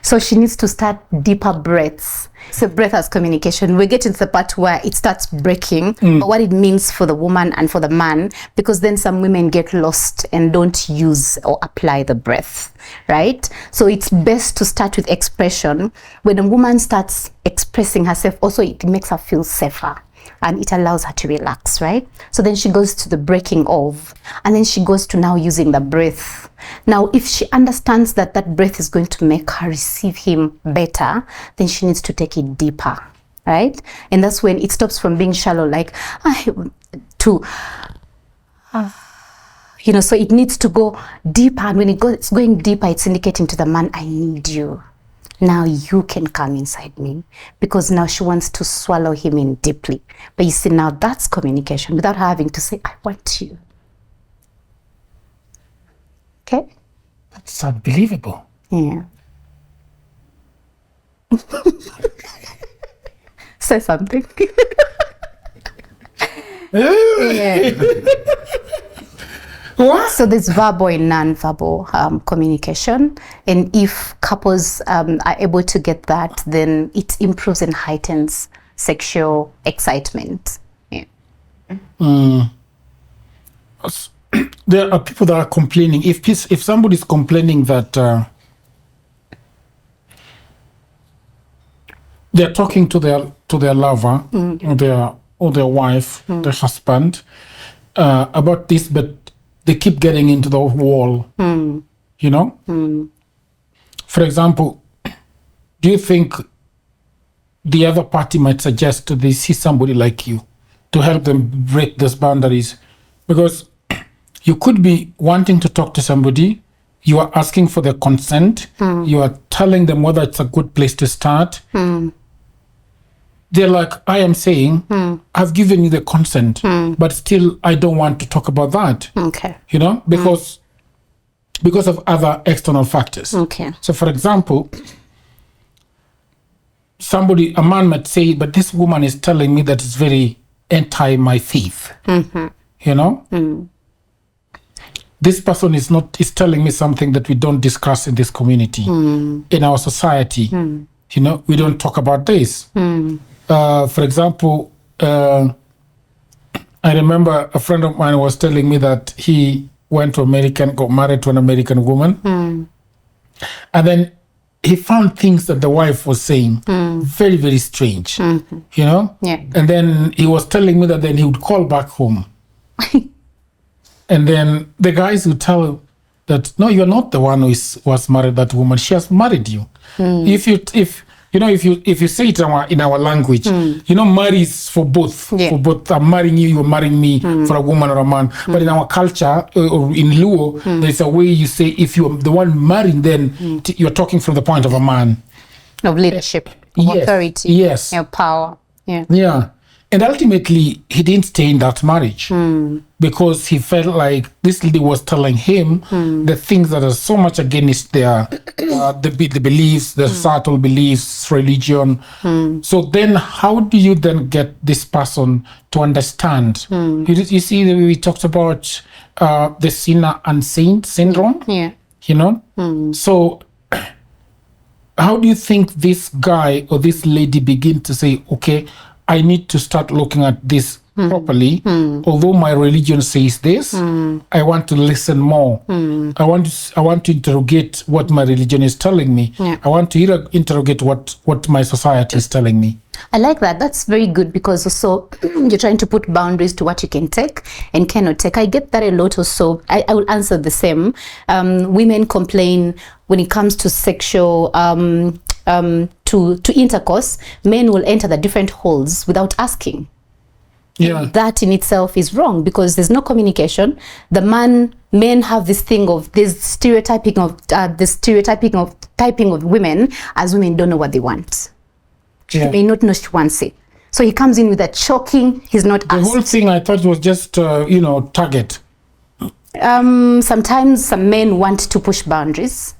So she needs to start deeper breaths. So breath as communication. We get into the part where it starts breaking, but what it means for the woman and for the man, because then some women get lost and don't use or apply the breath, right? So it's best to start with expression. When a woman starts expressing herself, also it makes her feel safer. And it allows her to relax, right? So then she goes to the breaking of, and then she goes to now using the breath. Now, if she understands that that breath is going to make her receive him better, then she needs to take it deeper, right? And that's when it stops from being shallow, like, to, you know, so it needs to go deeper. And when it's going deeper, it's indicating to the man, I need you. Now you can come inside me, because now she wants to swallow him in deeply. But you see, now that's communication without having to say, I want you. Okay? That's unbelievable. Yeah. Say something. Yeah. What? So there's verbal and non-verbal communication, and if couples are able to get that, then it improves and heightens sexual excitement. Yeah. There are people that are complaining. If somebody is complaining that they're talking to their lover, or their wife, their husband, about this, but they keep getting into the wall, you know? For example, do you think the other party might suggest they see somebody like you to help them break those boundaries? Because you could be wanting to talk to somebody, you are asking for their consent, you are telling them whether it's a good place to start. They're like, I am saying, I've given you the consent, but still I don't want to talk about that. Okay. You know, because of other external factors. Okay. So for example, a man might say, but this woman is telling me that it's very anti my faith. You know? This person is telling me something that we don't discuss in this community, in our society. You know, we don't talk about this. For example, I remember a friend of mine was telling me that he went to America, got married to an American woman, and then he found things that the wife was saying very, very strange, you know? Yeah. And then he was telling me that then he would call back home. And then the guys would tell that, no, you're not the one who was married that woman. She has married you. If you say it in our language, you know, marry is for both. Yeah. For both, I'm marrying you, you're marrying me, for a woman or a man. But in our culture, or in Luo, there's a way you say, if you're the one marrying, then you're talking from the point of a man. Of leadership, of Yes. authority, Yes. power. Yeah. Yeah. And ultimately, he didn't stay in that marriage because he felt like this lady was telling him the things that are so much against their the beliefs, the societal beliefs, religion. So then, how do you then get this person to understand? You see, we talked about the sinner and saint syndrome. Yeah. So how do you think this guy or this lady begin to say, okay, I need to start looking at this properly. Although my religion says this, I want to listen more. I want to interrogate what my religion is telling me. Yeah. I want to interrogate what my society is telling me. I like that. That's very good, because also you're trying to put boundaries to what you can take and cannot take. I get that a lot also. I will answer the same. Women complain when it comes to sexual to intercourse. Men will enter the different holes without asking. Yeah. That in itself is wrong, because there's no communication. Men have this thing of this stereotyping of women as women don't know what they want. She may not know she wants it. So he comes in with that choking, he's not asked. The whole thing I thought was just, target. Sometimes some men want to push boundaries.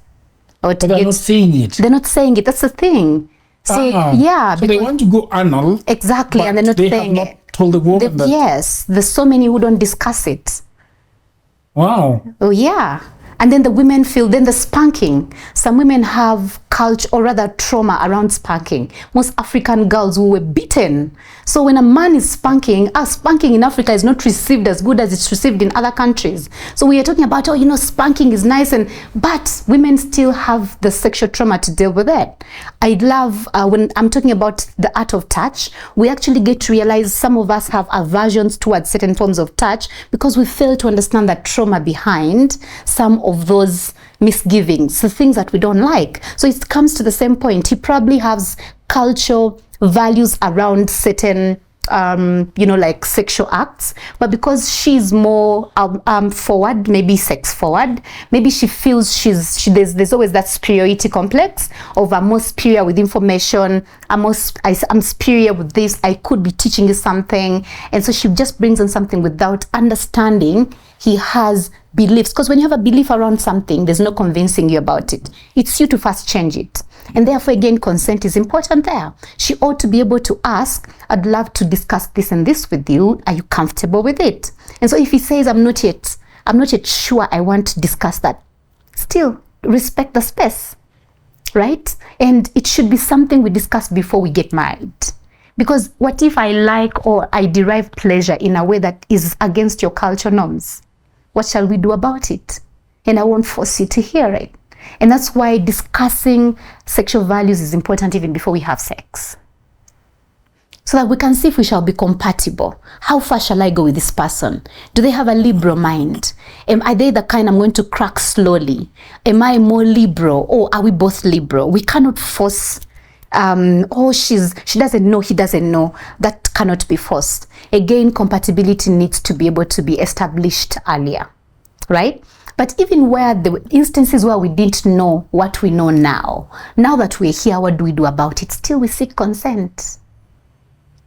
But they're not saying it. They're not saying it. That's the thing. So, So they want to go anal. Exactly, and they're not saying have not told the woman that. Yes, there's so many who don't discuss it. Wow. Oh, yeah. And then the women feel, then the spanking. Some women have culture, or rather trauma around spanking. Most African girls who were beaten. So when a man is spanking, spanking in Africa is not received as good as it's received in other countries. So we are talking about, spanking is nice, but women still have the sexual trauma to deal with it. I love, when I'm talking about the art of touch, we actually get to realize some of us have aversions towards certain forms of touch because we fail to understand that trauma behind some of those misgivings, the things that we don't like. So it comes to the same point. He probably has cultural values around certain like sexual acts, but because she's more forward, maybe sex forward, maybe she feels there's always that superiority complex of I'm more superior with information, I'm superior with this, I could be teaching you something, and so she just brings in something without understanding he has beliefs. Because when you have a belief around something, there's no convincing you about it. It's you to first change it. And therefore, again, consent is important there. She ought to be able to ask, I'd love to discuss this and this with you. Are you comfortable with it? And so if he says, I'm not yet sure I want to discuss that, still respect the space, right? And it should be something we discuss before we get married. Because what if I like or I derive pleasure in a way that is against your cultural norms? What shall we do about it? And I won't force you to hear it. And that's why discussing sexual values is important even before we have sex. So that we can see if we shall be compatible. How far shall I go with this person? Do they have a liberal mind? Are they the kind I'm going to crack slowly? Am I more liberal, or are we both liberal? We cannot force, she doesn't know, he doesn't know. That cannot be forced. Again, compatibility needs to be able to be established earlier, right? But even where the instances where we didn't know what we know now that we're here, what do we do about it? Still we seek consent,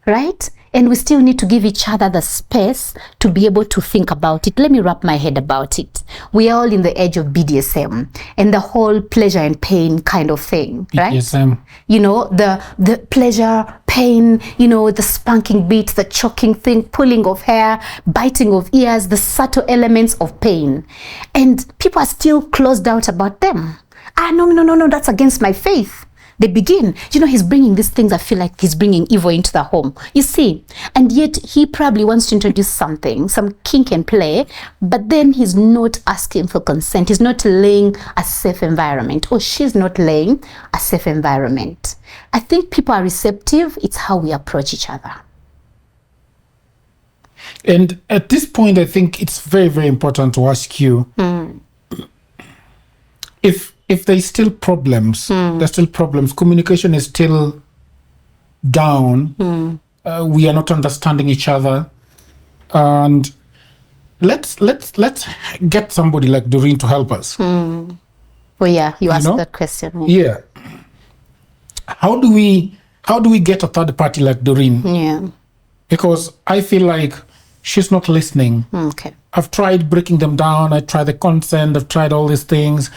right? And we still need to give each other the space to be able to think about it. Let me wrap my head about it. We are all in the edge of BDSM and the whole pleasure and pain kind of thing, right? BDSM. The pleasure, pain, the spanking bit, the choking thing, pulling of hair, biting of ears, the subtle elements of pain. And people are still closed out about them. No, that's against my faith. They begin, he's bringing these things. I feel like he's bringing evil into the home. You see, and yet he probably wants to introduce something, some kink and play, but then he's not asking for consent. He's not laying a safe environment, or she's not laying a safe environment. I think people are receptive. It's how we approach each other. And at this point, I think it's very, very important to ask you, if there's still problems, communication is still down, we are not understanding each other, and let's get somebody like Dawryn to help us. Well, yeah, you asked that question. Yeah. How do we get a third party like Dawryn? Yeah. because I feel like she's not listening. Okay. I've tried breaking them down. I tried the consent. I've tried all these things.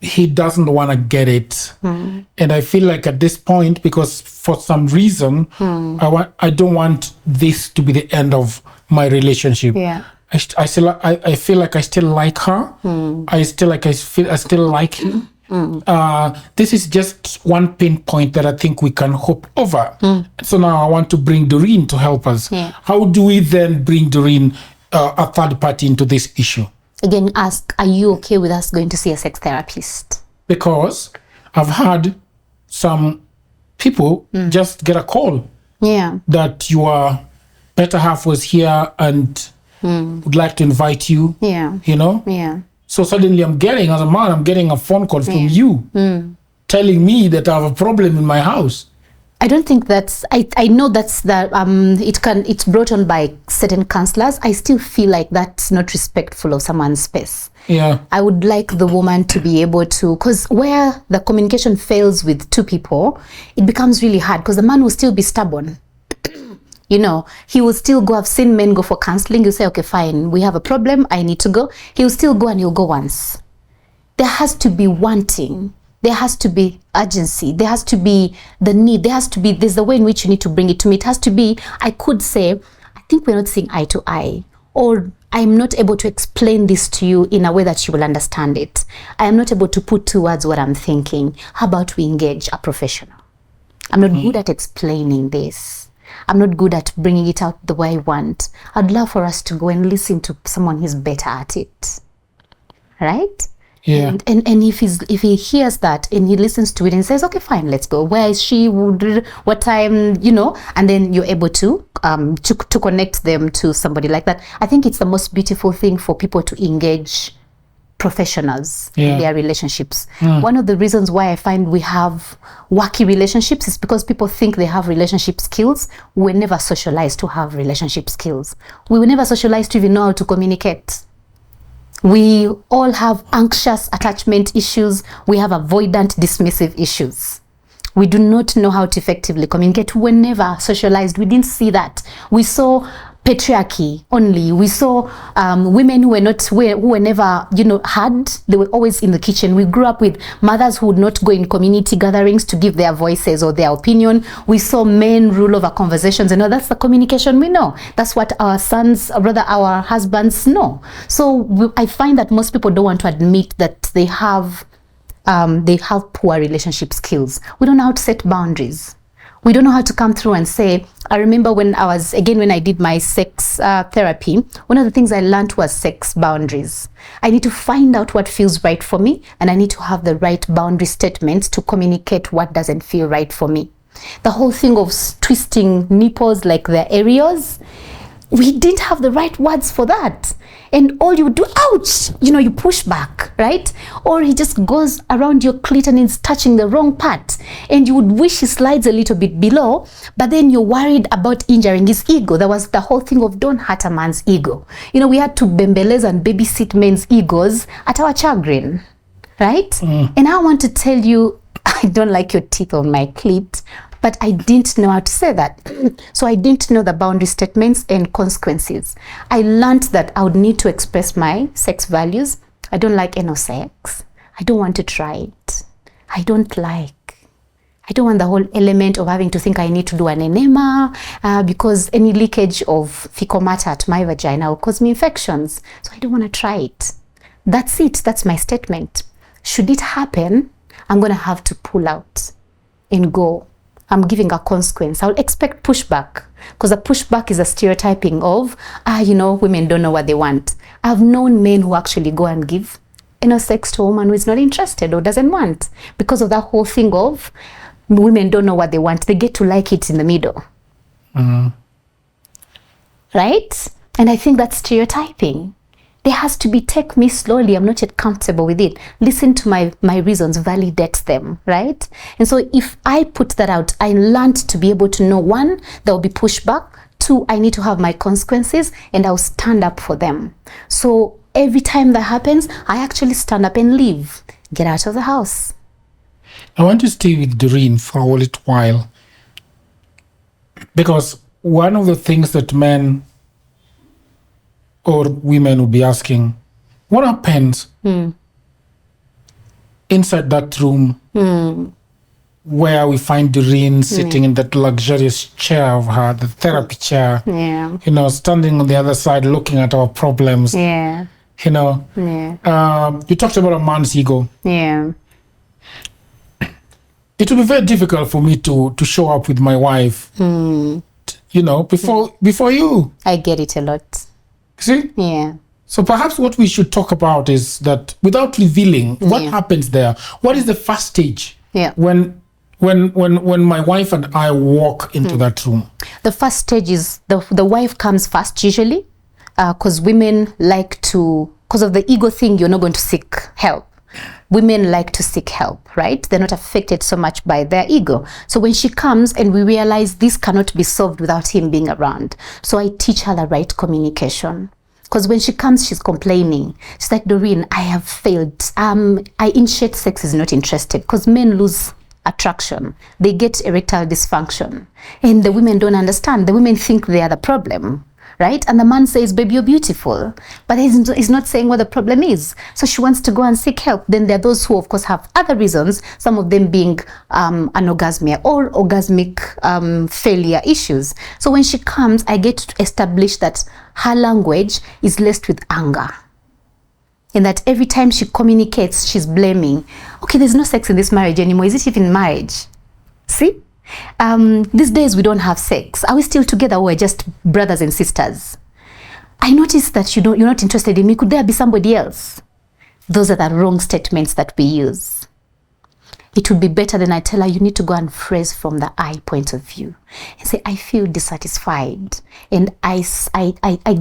He doesn't want to get it. And I feel like at this point, because for some reason, I don't want this to be the end of my relationship. Yeah. I feel like I still like her. I still like him. This is just one pinpoint that I think we can hop over. So now I want to bring Dawryn to help us. Yeah. How do we then bring Dawryn, a third party, into this issue? Again, ask, are you okay with us going to see a sex therapist? Because I've had some people just get a call that your better half was here and would like to invite you. Yeah. You know? Yeah. So suddenly as a man, I'm getting a phone call from you telling me that I have a problem in my house. I don't think that's, I know that's that it's brought on by certain counselors. I still feel like that's not respectful of someone's space. Yeah. I would like the woman to be able to, because where the communication fails with two people, it becomes really hard because the man will still be stubborn. You know, he will still go. I've seen men go for counseling. You say, okay, fine, we have a problem, I need to go. He'll still go and he'll go once. There has to be wanting. There has to be urgency. There has to be the need. There's the way in which you need to bring it to me. It has to be, I could say, I think we're not seeing eye to eye, or I'm not able to explain this to you in a way that you will understand it. I am not able to put to words what I'm thinking. How about we engage a professional? I'm not good at explaining this. I'm not good at bringing it out the way I want. I'd love for us to go and listen to someone who's better at it. Right? Yeah. And if he hears that and he listens to it and says, okay, fine, let's go. Where is she? What time? You know, and then you're able to connect them to somebody like that. I think it's the most beautiful thing for people to engage professionals in their relationships. One of the reasons why I find we have wacky relationships is because people think they have relationship skills. We were never socialized to have relationship skills. We were never socialized to even know how to communicate. We all have anxious attachment issues. We have avoidant dismissive issues. We do not know how to effectively communicate. We were never socialized. We didn't see that. We saw patriarchy only. We saw women who were never, had. They were always in the kitchen. We grew up with mothers who would not go in community gatherings to give their voices or their opinion. We saw men rule over conversations, and that's the communication we know. That's what our sons, or rather our husbands, know. So I find that most people don't want to admit that they have poor relationship skills. We don't know how to set boundaries. We don't know how to come through and say, I remember when I did my sex therapy, one of the things I learned was sex boundaries. I need to find out what feels right for me, and I need to have the right boundary statements to communicate what doesn't feel right for me. The whole thing of twisting nipples like their areas, we didn't have the right words for that. And all you do, ouch, you push back, right? Or he just goes around your clit and is touching the wrong part. And you would wish he slides a little bit below, but then you're worried about injuring his ego. There was the whole thing of don't hurt a man's ego. We had to bembeleze and babysit men's egos at our chagrin, right? And I want to tell you, I don't like your teeth on my clit, but I didn't know how to say that. So I didn't know the boundary statements and consequences. I learned that I would need to express my sex values. I don't like anal sex. I don't want to try it. I don't want the whole element of having to think I need to do an enema because any leakage of fecal matter at my vagina will cause me infections. So I don't want to try it. That's it. That's my statement. Should it happen, I'm going to have to pull out and go. I'm giving a consequence. I'll expect pushback, because the pushback is a stereotyping of, women don't know what they want. I've known men who actually go and give sex to a woman who is not interested or doesn't want, because of that whole thing of women don't know what they want. They get to like it in the middle. Right? And I think that's stereotyping. There has to be, take me slowly, I'm not yet comfortable with it. Listen to my reasons, validate them, right? And so if I put that out, I learned to be able to know, one, there will be pushback. Two, I need to have my consequences, and I'll stand up for them. So every time that happens, I actually stand up and leave, get out of the house. I want to stay with Dawryn for a little while. Because one of the things that men or women will be asking, what happens inside that room where we find Dawryn sitting in that luxurious chair of her, the therapy chair, standing on the other side looking at our problems. Yeah. You talked about a man's ego. Yeah. It will be very difficult for me to show up with my wife, before you. I get it a lot. See? Yeah. So perhaps what we should talk about is that without revealing what happens there, what is the first stage when my wife and I walk into that room? The first stage is the wife comes first usually, because women like to, because of the ego thing, you're not going to seek help. Women like to seek help, right? They're not affected so much by their ego. So when she comes and we realize this cannot be solved without him being around. So I teach her the right communication. Because when she comes, she's complaining. She's like, Dawryn, I have failed. I initiate sex is not interested, because men lose attraction. They get erectile dysfunction. And the women don't understand. The women think they are the problem. Right? And the man says, baby, you're beautiful. But he's not saying what the problem is. So she wants to go and seek help. Then there are those who, of course, have other reasons, some of them being anorgasmia or orgasmic failure issues. So when she comes, I get to establish that her language is laced with anger. And that every time she communicates, she's blaming. Okay, there's no sex in this marriage anymore. Is it even marriage? See? These days we don't have sex. Are we still together, or we're just brothers and sisters? I noticed that you're not interested in me. Could there be somebody else? Those are the wrong statements that we use. It would be better than I tell her, you need to go and phrase from the I point of view and say, I feel dissatisfied and I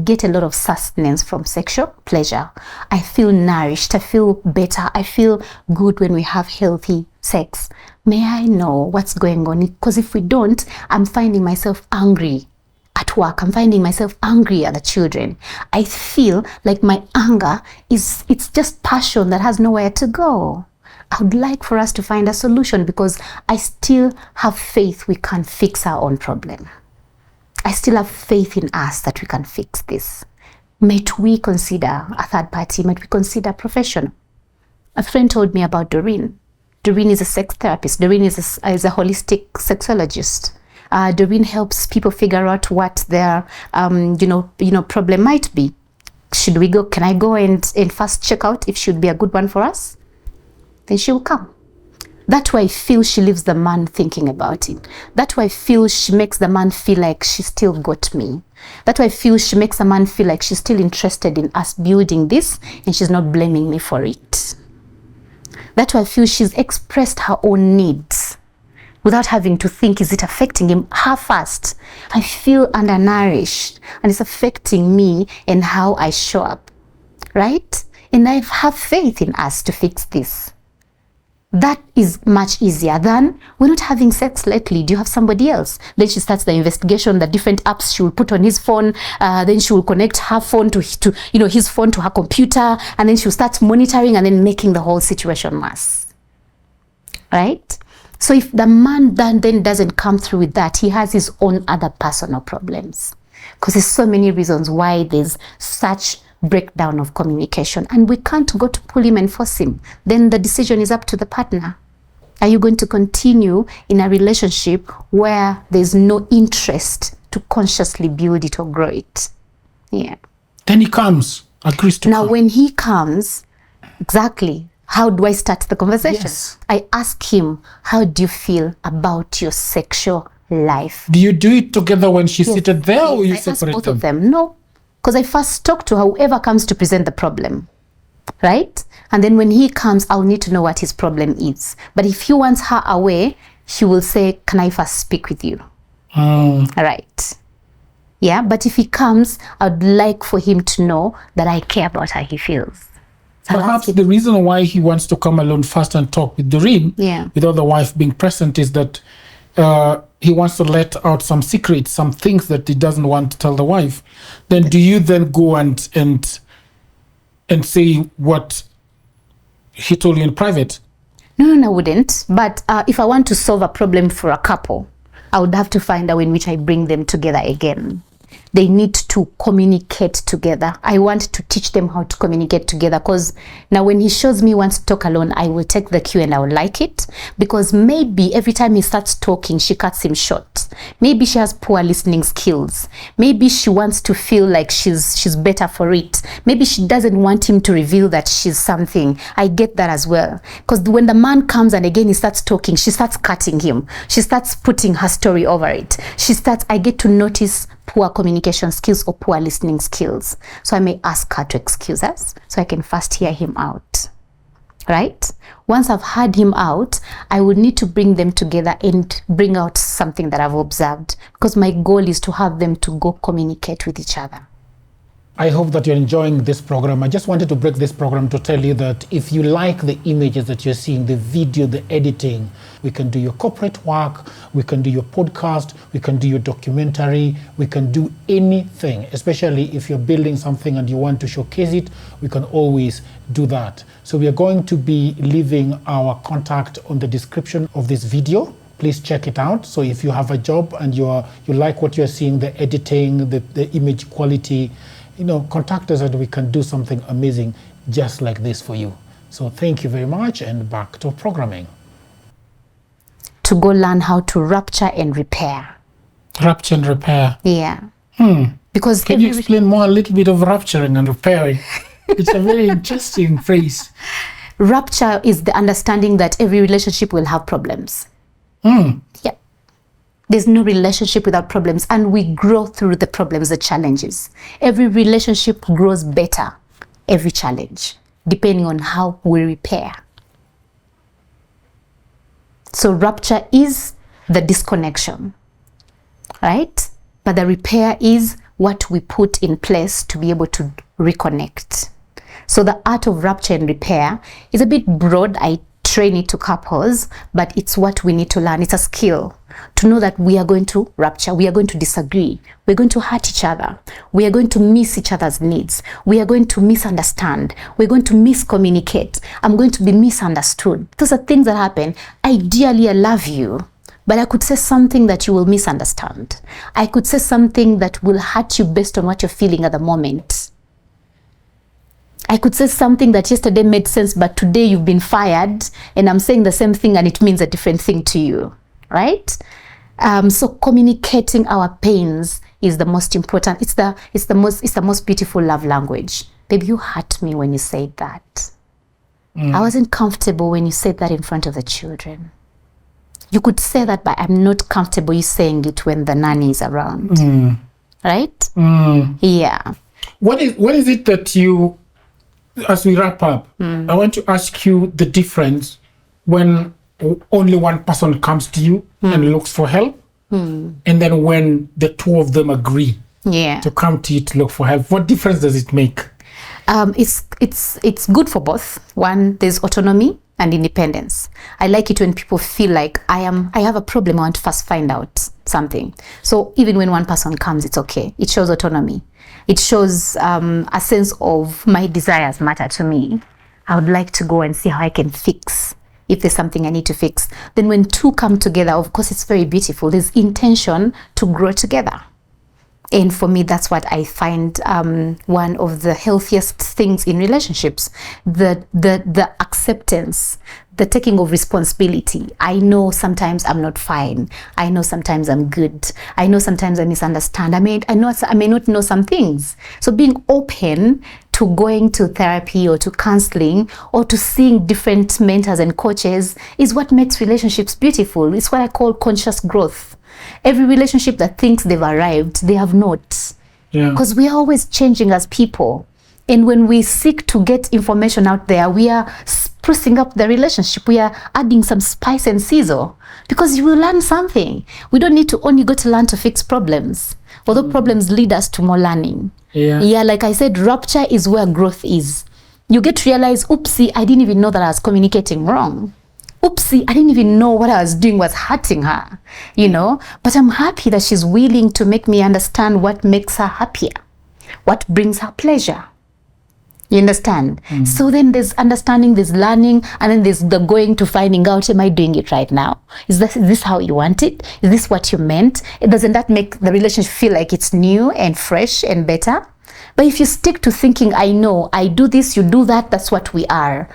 get a lot of sustenance from sexual pleasure. I feel nourished. I feel better. I feel good when we have healthy sex. May I know what's going on? Because if we don't, I'm finding myself angry at work. I'm finding myself angry at the children. I feel like my anger it's just passion that has nowhere to go. I would like for us to find a solution, because I still have faith we can fix our own problem. I still have faith in us that we can fix this. Might we consider a third party? Might we consider a professional? A friend told me about Dawryn. Dawryn is a sex therapist. Dawryn is a holistic sexologist. Dawryn helps people figure out what their problem might be. Should we go? Can I go and first check out if she would be a good one for us? Then she will come. That's why I feel she leaves the man thinking about it. That's why I feel she makes the man feel like she still got me. That's why I feel she makes the man feel like she's still interested in us building this and she's not blaming me for it. That's why I feel she's expressed her own needs without having to think, is it affecting him? Her first. I feel undernourished and it's affecting me and how I show up, right? And I have faith in us to fix this. That is much easier than, we're not having sex lately. Do you have somebody else? Then she starts the investigation, the different apps she will put on his phone. Then she will connect her phone to his phone to her computer. And then she'll start monitoring and then making the whole situation worse. Right? So if the man then doesn't come through with that, he has his own other personal problems. Because there's so many reasons why there's such breakdown of communication, and we can't go to pull him and force him. Then the decision is up to the partner. Are you going to continue in a relationship where there's no interest to consciously build it or grow it? Yeah. Then he comes, agrees to now come. When he comes, exactly, how do I start the conversation? Yes. I ask him, how do you feel about your sexual life? Do you do it together when she's seated there, or you separate both them? of them? No. Because I first talk to whoever comes to present the problem, right? And then when he comes, I'll need to know what his problem is. But if he wants her away, he will say, can I first speak with you? Right. Yeah, but if he comes, I'd like for him to know that I care about how he feels. So perhaps the reason why he wants to come alone first and talk with Dawryn, without the wife being present, is that he wants to let out some secrets, some things that he doesn't want to tell the wife. Then do you then go and say what he told you in private? No, I wouldn't. But if I want to solve a problem for a couple, I would have to find a way in which I bring them together again. They need to communicate together. I want to teach them how to communicate together, because now when he shows me he wants to talk alone, I will take the cue and I will like it, because maybe every time he starts talking, she cuts him short. Maybe she has poor listening skills. Maybe she wants to feel like she's better for it. Maybe she doesn't want him to reveal that she's something. I get that as well. Because when the man comes and again he starts talking, she starts cutting him. She starts putting her story over it. I get to notice poor communication skills or poor listening skills. So I may ask her to excuse us so I can first hear him out. Right? Once I've heard him out, I would need to bring them together and bring out something that I've observed, because my goal is to have them to go communicate with each other. I hope that you're enjoying this program. I just wanted to break this program to tell you that if you like the images that you're seeing, the video, the editing, we can do your corporate work, we can do your podcast, we can do your documentary, we can do anything, especially if you're building something and you want to showcase it, we can always do that. So we are going to be leaving our contact on the description of this video. Please check it out. So if you have a job and you like what you're seeing, the editing, the image quality, contact us and we can do something amazing just like this for you. So thank you very much, and back to programming. To go learn how to rupture and repair. Rupture and repair. Yeah. Because can you explain more a little bit of rupturing and repairing? It's a very interesting phrase. Rupture is the understanding that every relationship will have problems. Yeah. There's no relationship without problems, and we grow through the problems, the challenges. Every relationship grows better, every challenge, depending on how we repair. So rupture is the disconnection, right? But the repair is what we put in place to be able to reconnect. So the art of rupture and repair is a bit broad. I train it to couples, but it's what we need to learn. It's a skill to know that we are going to rupture, we are going to disagree, we're going to hurt each other, we are going to miss each other's needs, we are going to misunderstand, we're going to miscommunicate, I'm going to be misunderstood. Those are things that happen. Ideally, I love you, but I could say something that you will misunderstand. I could say something that will hurt you based on what you're feeling at the moment. I could say something that yesterday made sense, but today you've been fired and I'm saying the same thing and it means a different thing to you, right? So communicating our pains is the most important. It's the most beautiful love language. Baby, you hurt me when you said that. I wasn't comfortable when you said that in front of the children. You could say that, but I'm not comfortable you saying it when the nanny is around. Right? Yeah. What is it that you, as we wrap up, I want to ask you the difference when only one person comes to you and looks for help, and then when the two of them agree to come to you to look for help. What difference does it make? It's good for both. One, there's autonomy and independence. I like it when people feel like I have a problem, I want to first find out something. So even when one person comes, it's okay. It shows autonomy. It shows a sense of my desires matter to me. I would like to go and see how I can fix if there's something I need to fix. Then when two come together, of course, it's very beautiful. There's intention to grow together. And for me, that's what I find one of the healthiest things in relationships, the acceptance, the taking of responsibility. I know sometimes I'm not fine. I know sometimes I'm good. I know sometimes I misunderstand. I may not know some things. So being open to going to therapy or to counseling or to seeing different mentors and coaches is what makes relationships beautiful. It's what I call conscious growth. Every relationship that thinks they've arrived, they have not. Because we are always changing as people. And when we seek to get information out there, we are sprucing up the relationship. We are adding some spice and sizzle because you will learn something. We don't need to only go to learn to fix problems, although problems lead us to more learning. Like I said, rupture is where growth is. You get to realize, oopsie, I didn't even know that I was communicating wrong. Oopsie, I didn't even know what I was doing was hurting her, But I'm happy that she's willing to make me understand what makes her happier, what brings her pleasure. You understand? So then there's understanding, there's learning, and then there's the going to finding out, am I doing it right now? Is this how you want it? Is this what you meant? Doesn't that make the relationship feel like it's new and fresh and better? But if you stick to thinking, I know, I do this, you do that, that's what we are,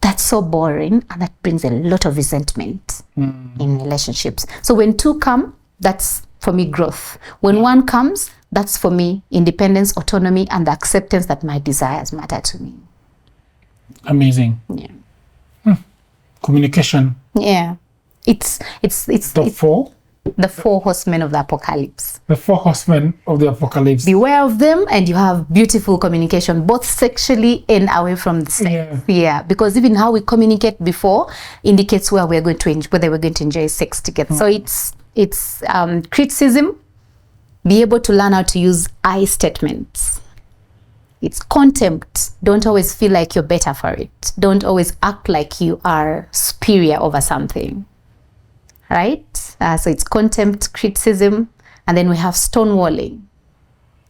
that's so boring, and that brings a lot of resentment in relationships. So when two come, that's for me growth. When one comes, that's for me independence, autonomy, and the acceptance that my desires matter to me. Amazing. Yeah. Communication. Yeah. It's The four horsemen of the apocalypse. The four horsemen of the apocalypse. Beware of them, and you have beautiful communication, both sexually and away from the sex. Yeah, because even how we communicate before indicates where we're going to whether we're going to enjoy sex together. So it's criticism. Be able to learn how to use I statements. It's contempt. Don't always feel like you're better for it. Don't always act like you are superior over something. Right? So it's contempt, criticism, and then we have stonewalling.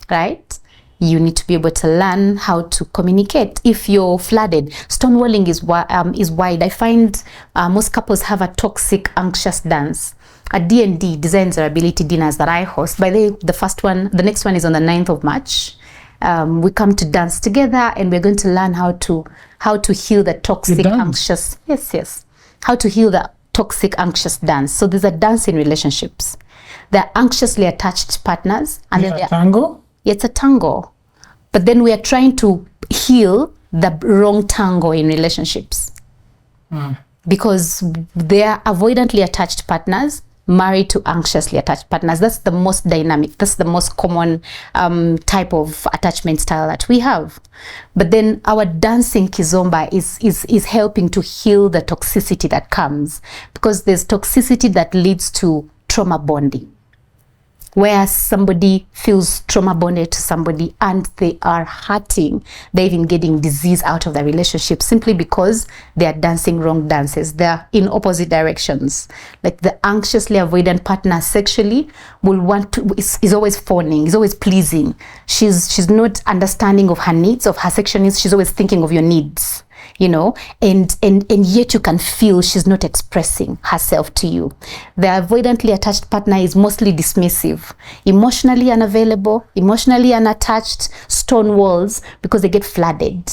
Right? You need to be able to learn how to communicate. If you're flooded, stonewalling is wide. I find most couples have a toxic, anxious dance. At D&D, Design Desirability dinners that I host, by the next one is on the 9th of March. We come to dance together, and we're going to learn how to heal the toxic, anxious. Yes. How to heal the toxic, anxious dance. So there's a dance in relationships. They're anxiously attached partners, and then a tango. It's a tango, but then we are trying to heal the wrong tango in relationships because they are avoidantly attached partners married to anxiously attached partners. That's the most dynamic, that's the most common type of attachment style that we have. But then our dancing kizomba is helping to heal the toxicity that comes, because there's toxicity that leads to trauma bonding, where somebody feels trauma bonded to somebody and they are hurting. They're even getting disease out of the relationship simply because they are dancing wrong dances. They're in opposite directions. Like the anxiously avoidant partner sexually will want to, is always fawning, is always pleasing. She's not understanding of her needs, of her sexual needs. She's always thinking of your needs. And yet you can feel she's not expressing herself to you. The avoidantly attached partner is mostly dismissive, emotionally unavailable, emotionally unattached, stone walls, because they get flooded.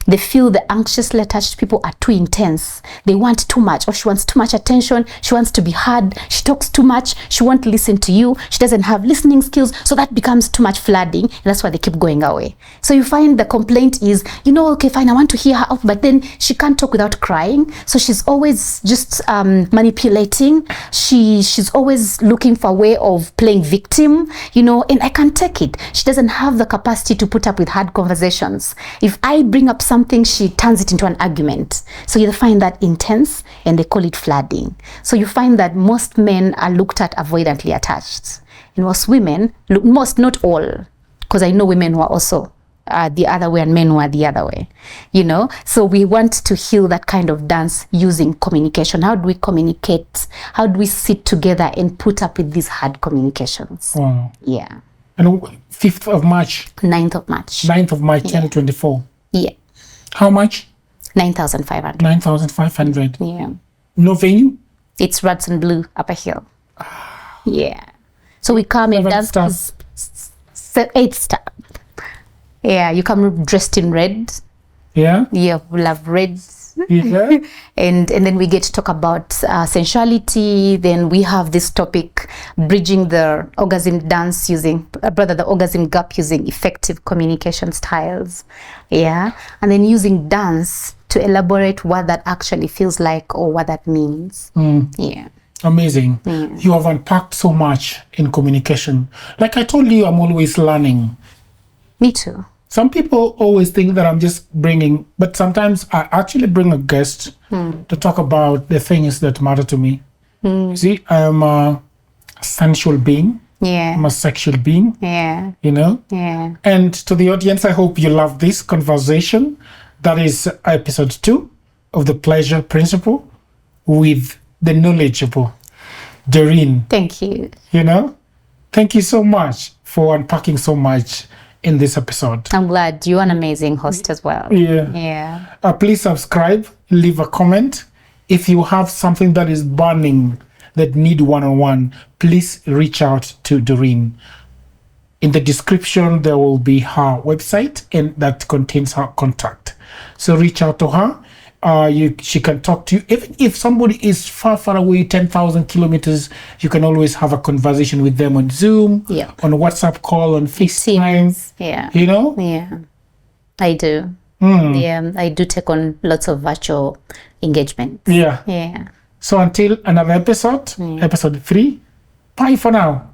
They feel the anxiously attached people are too intense. They want too much, or she wants too much attention. She wants to be heard. She talks too much. She won't listen to you. She doesn't have listening skills. So that becomes too much flooding. And that's why they keep going away. So you find the complaint is, okay, fine, I want to hear her out, but then she can't talk without crying. So she's always just manipulating. She's always looking for a way of playing victim, and I can't take it. She doesn't have the capacity to put up with hard conversations. If I bring up something, she turns it into an argument. So you find that intense, and they call it flooding. So you find that most men are looked at avoidantly attached, and most women, not all, because I know women who are also the other way and men who are the other way, So we want to heal that kind of dance using communication. How do we communicate? How do we sit together and put up with these hard communications? Wow. Yeah. And 5th of March? 9th of March. 9th of March, 2024. Yeah. How much? 9,500. 9,500. Yeah. No venue? It's Radisson Blue, Upper Hill. Yeah. So we come and dance. 8-star. Yeah, you come dressed in red. Yeah. Yeah, we love red. Yeah. and then we get to talk about sensuality. Then we have this topic, bridging the orgasm dance the orgasm gap using effective communication styles. Yeah. And then using dance to elaborate what that actually feels like or what that means. Yeah. Amazing. You have unpacked so much in communication. Like I told you, I'm always learning. Me too. Some people always think that I'm just bringing, but sometimes I actually bring a guest to talk about the things that matter to me. See, I'm a sensual being. Yeah. I'm a sexual being. Yeah. Yeah. And to the audience, I hope you love this conversation. That is episode 2 of the Pleasure Principle with the knowledgeable Dawryn. Thank you. Thank you so much for unpacking so much in this episode. I'm glad. You're an amazing host as well. Yeah. Yeah. Please subscribe, leave a comment. If you have something that is burning that need one-on-one, please reach out to Dawryn. In the description, there will be her website and that contains her contact. So reach out to her. She can talk to you. Even if somebody is far away, 10,000 kilometers, you can always have a conversation with them on Zoom, on WhatsApp call, on FaceTime. Yeah. You know? Yeah. I do. Yeah. I do take on lots of virtual engagements. Yeah. Yeah. So until another episode, episode 3, bye for now.